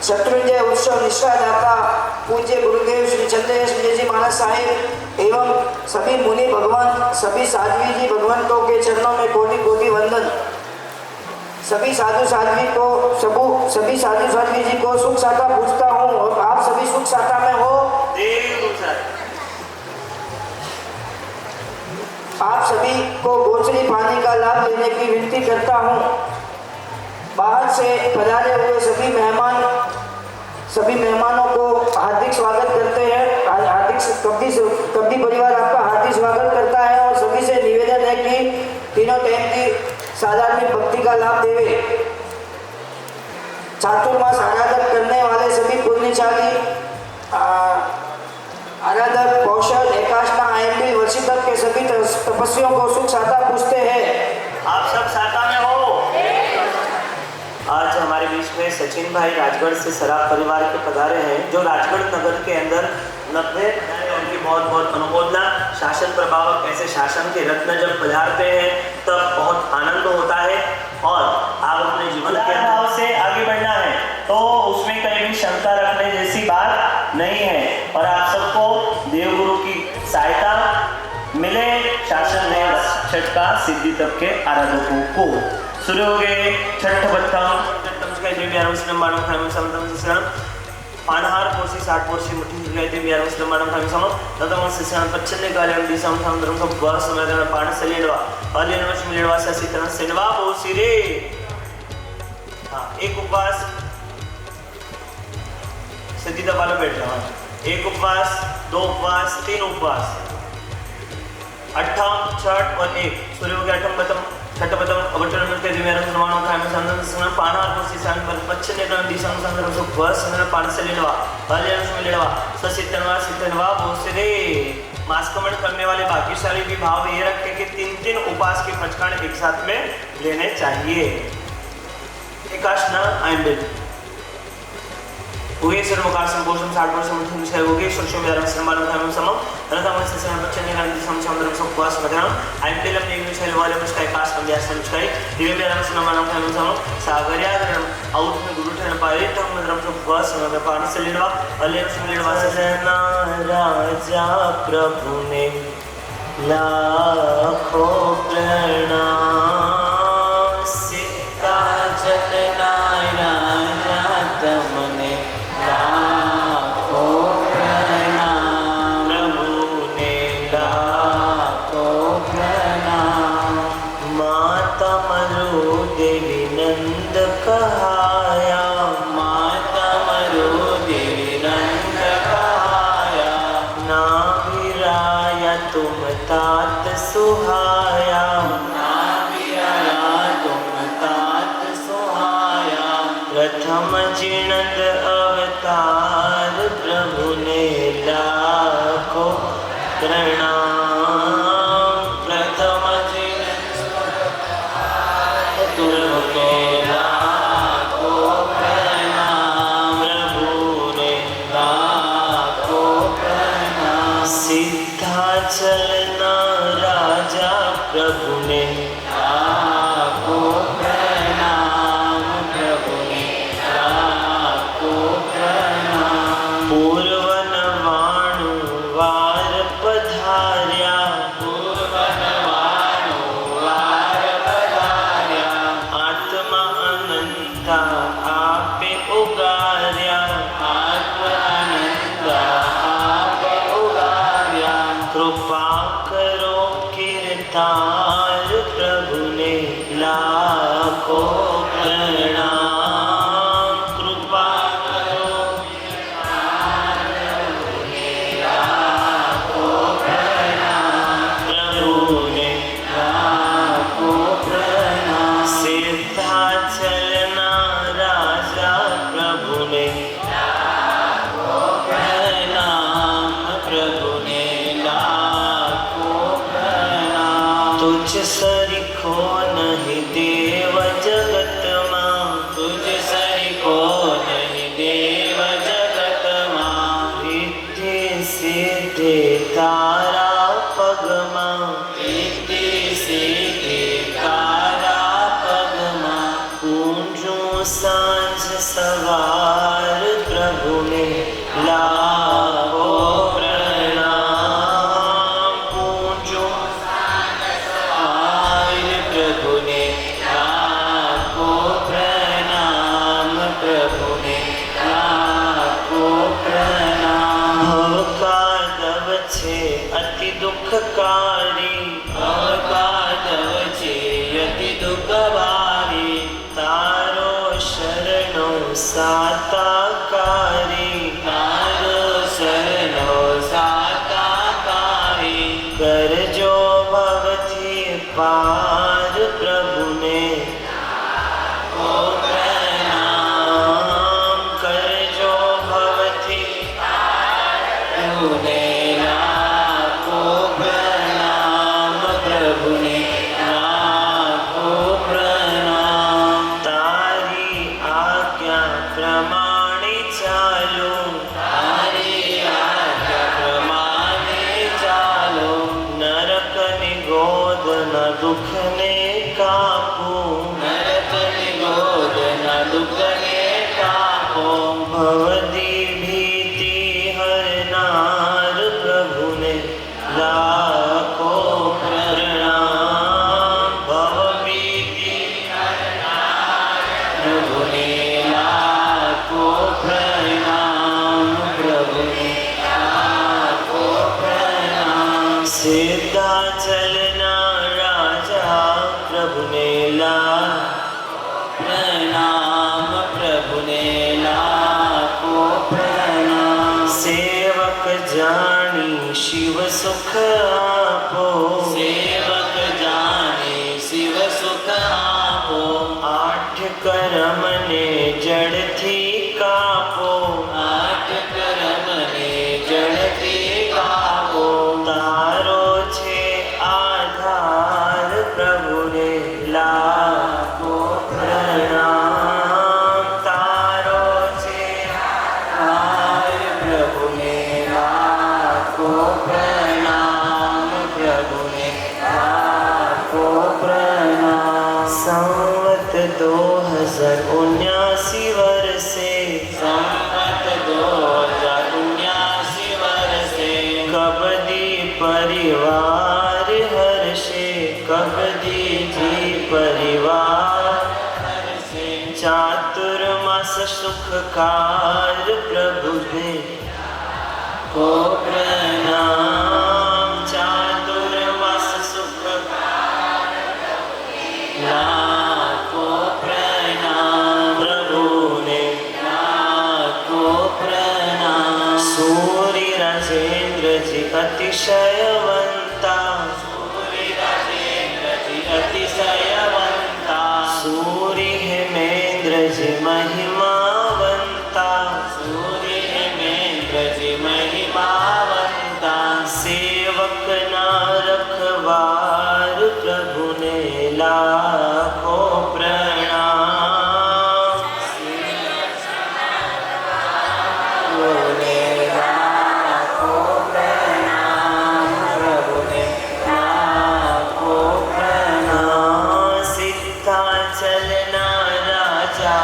Speaker 8: शत्रुंजय उत्सव निष्ठादाता पूज्य गुरुदेव श्री चंद्रयश विजय जी महाराज साहेब एवं सभी मुनि भगवान, सभी साध्वी जी भगवंतों के चरणों में कोटि कोटि वंदन। सभी साधु साध्वी जी को सुख साता पूछता हूँ और आप सभी सुख साता में हो। आप सभी को गोचरी पानी का लाभ लेने की विनती करता हूँ। बाहर से पधारे हुए सभी मेहमानों को हार्दिक स्वागत करते हैं। कब्दी परिवार आपका हार्दिक स्वागत करता है और सभी से निवेदन है कि तीनों टाइम की साधारण भक्ति का लाभ देवे। चातुर्मास आराधक करने वाले सभी पुण्यशाली आराधक कौशल एकाशना आयम्बी वर्षितक के सभी तपस्वियों को सुख साता पूछते हैं।
Speaker 7: आप सब साता में हो। आज हमारे बीच में सचिन भाई राजगढ़ से सराफ परिवार के पधारे हैं, जो राजगढ़ नगर के अंदर 90 उनकी बहुत बहुत अनुमोदना। शासन प्रभावक ऐसे शासन के रत्न जब पधारते हैं तब बहुत आनंद होता है और आप अपने जीवन के भाव से आगे बढ़ना है तो उसमें कहीं भी शंका रखने जैसी बात नहीं है। और आप सबको देवगुरु की सहायता मिले। शासन ने छठ का सिद्धि तप के आराधकों को शुरू हो गए। छठ पानहार पोसी 60 वर्षी मुठी गए थे बिहार मुस्लिम मानव खामी समो ततम से शान पच्छने काले डी सम थाम धर्म का बस समय का पान सलेडवा अलियन वर्ष मिलेडवा से सितन सेनवा पोसी रे। हां, एक उपवास सिद्धि वाला बैठ जाओ। एक उपवास, 2 उपवास, 3 उपवास, अठम छठ और एक सूर्य के अठम बतम छठपदम अवतरण नृत्य दिव्यारं प्रमाणो खायम संदन सुना पानार कोसी सान पर पच्छने गण दिशा संदर्भ सु बस नर पान से लेवा बालियां से लेवा ससितनवा भोसरे मास्कमण करने वाले भाग्यशाली भी भाव ये रखे कि 3-3 उपास के पचकाण एक साथ में लेने चाहिए। एकाशना आइंबिल उगेश्वर मुखार संपोषण 60% विषय उगेश्वर शोभ्यारं सम्मानं खायम समम अनंतमन से समय बच्चन गण दिशा संदर्भ सु बस मदनम आइंबिलम ने विषय वाले मुस्काई काश संध्या संस्काई दिव्यारं सम्मानं खायम समम सागर्यागरम आउट में गुरु ठन पाए तम मदरम सु बस मदन पान से लेवा अलेन से लेवा सजना राजा प्रभु ने लाखों प्रणाम सीता चलना राजा तमने लाखों प्रणाम प्रभु ने लाखों प्रणाम माता मरु देवी नंद कहाया माता मरु देवी नंद कहाया ना विराया तुम तात सुहाया ना विराया तुम तात सुहाया प्रथम जिणद अवतार प्रभु ने लाखों प्रणाम प्रथम जिणद तुमको लाखों प्रणाम प्रभु ने लाखों प्रणाम सीधा चलना राजा प्रभु ने लाखों प्रणाम प्रभु ने लाखों प्रणाम पूर्वन वाणु वार पधार्या पूर्वन वाणु वार पधार्या आत्मा अनंता आपे उगार्या आत्मा अनंता आपे उगार्या कृपा करो कीर्तार प्रभु ने लाखों प्रणाम कृपा करो प्रभु ने लाखों प्रणाम प्रभु ने लाखों प्रणाम सीधा चलना राजा प्रभु ने लाखों प्रणाम प्रभु ने लाखों प्रणाम तुझ सरिखो नहीं देव जगत मां तुझ सरिखो नहीं देव जगत मां रिद्धि सिद्धि तारा पगमा रिद्धि सिद्धि तारा पगमा पूंजो सांझ सवार प्रभु ने लाखों प्रणाम पूंजो आय प्रभु ने लाखों प्रणाम प्रभु ने लाखों प्रणाम भव का दव छे अति दुखकारी भव का दव छे अति दुखकारी तारो शरणो साताकारी तारो शरणो साताकारी करजो भवती पार प्रभु ने लाखों प्रणाम करजो भवती प्रभु ने लाखों प्रणाम प्रभु ने लाखों प्रणाम तारी आज्ञा प्रमाणे चालो तारी आज्ञा प्रमाणे चालो नरक निगोद न दुख ने कापू नरक निगोद न दुख ने कापू भवदी भीति हरनार प्रभु ने लाखों प्रणाम भव भीति प्रभु ने लाखों प्रणाम प्रभु ने लाखों प्रणाम सीधा चलना राजा प्रभु ने लाखों प्रणाम प्रभु ने लाखों प्रणाम सेवक जानी शिव सुख आपो सेवक जानी शिव सुख सुखकार प्रभु दे को प्रणाम। चातुर्मास सुख लाखो प्रणाम प्रभु ने लाखो प्रणाम। सूर्य राजेंद्र जी अतिशयवंता सूर्य राजेंद्र जी अतिशयवंता। सूर्य हेमेंद्र जी महिमावंता सूर्य हेमेंद्र जी महिमावंता। सेवक ना रखवार प्रभु ने लाखो प्रणाम। प्रभु ने लाखो प्रणाम प्रभु ने लाखो प्रणाम। सिद्धांचल ना राजा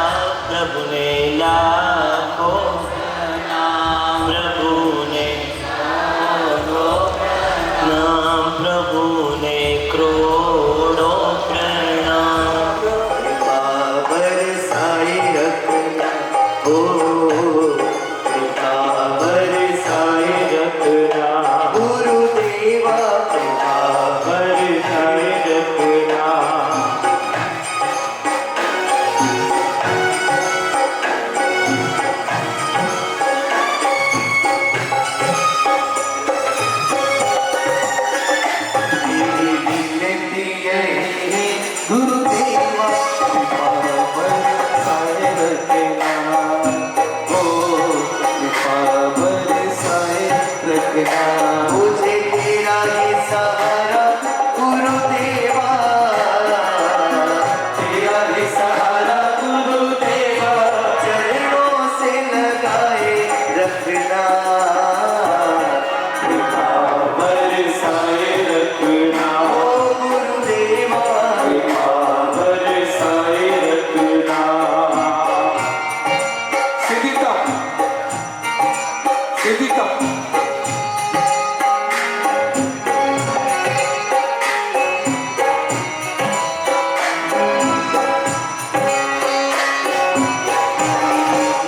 Speaker 7: प्रभु ने लाखो प्रणाम प्रभु ने नाम प्रभु ने करोड़ों प्रणाम।
Speaker 5: बरसाई रखना ओ कृपा बरसाई रखना। गुरुदेवा कृपा बरसाई रखना। गुरुदेवा कृपा बरसाए रखना। ओ कृपा बरसाए रखना। मुझे तेरा ही सहारा गुरुदेवा तेरा ही सहारा गुरुदेवा। चरणों से लगाए रखना। कृपा बरसाए रखना। ओ गुरुदेवा कृपा बरसाए रखना।
Speaker 1: सिद्धिका सिद्धिका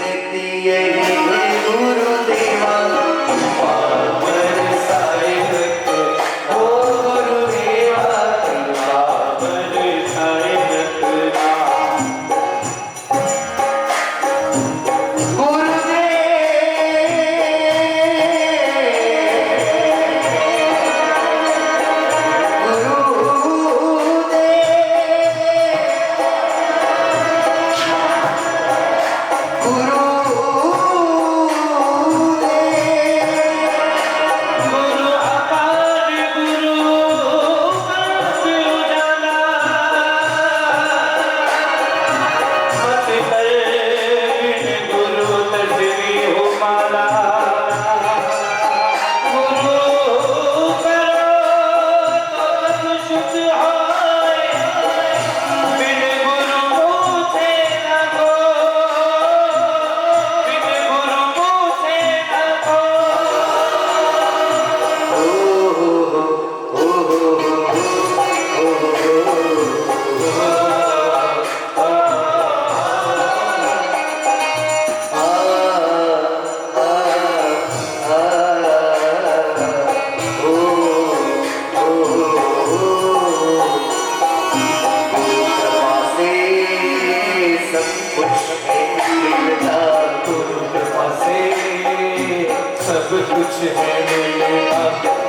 Speaker 5: नित्य यही गुरुदेवा कृपा बरसाए रखना। ओ गुरुदेवा कृपा बरसाए रखना।
Speaker 7: गुरु अपार गुरु बंद उजाला। मत कर बिन गुरु तजवी हो माला। गुरु करो तो मन शुद्ध होए। बिन गुरु पूछे न को बिन गुरु पूछे न को।
Speaker 5: सब कुछ है मिलता। गुरु कृपा से सब कुछ है मिलता।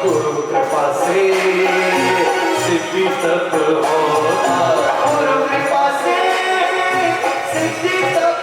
Speaker 5: गुरु कृपा से सिद्धि तक होता। गुरु कृपा से सिद्धि तक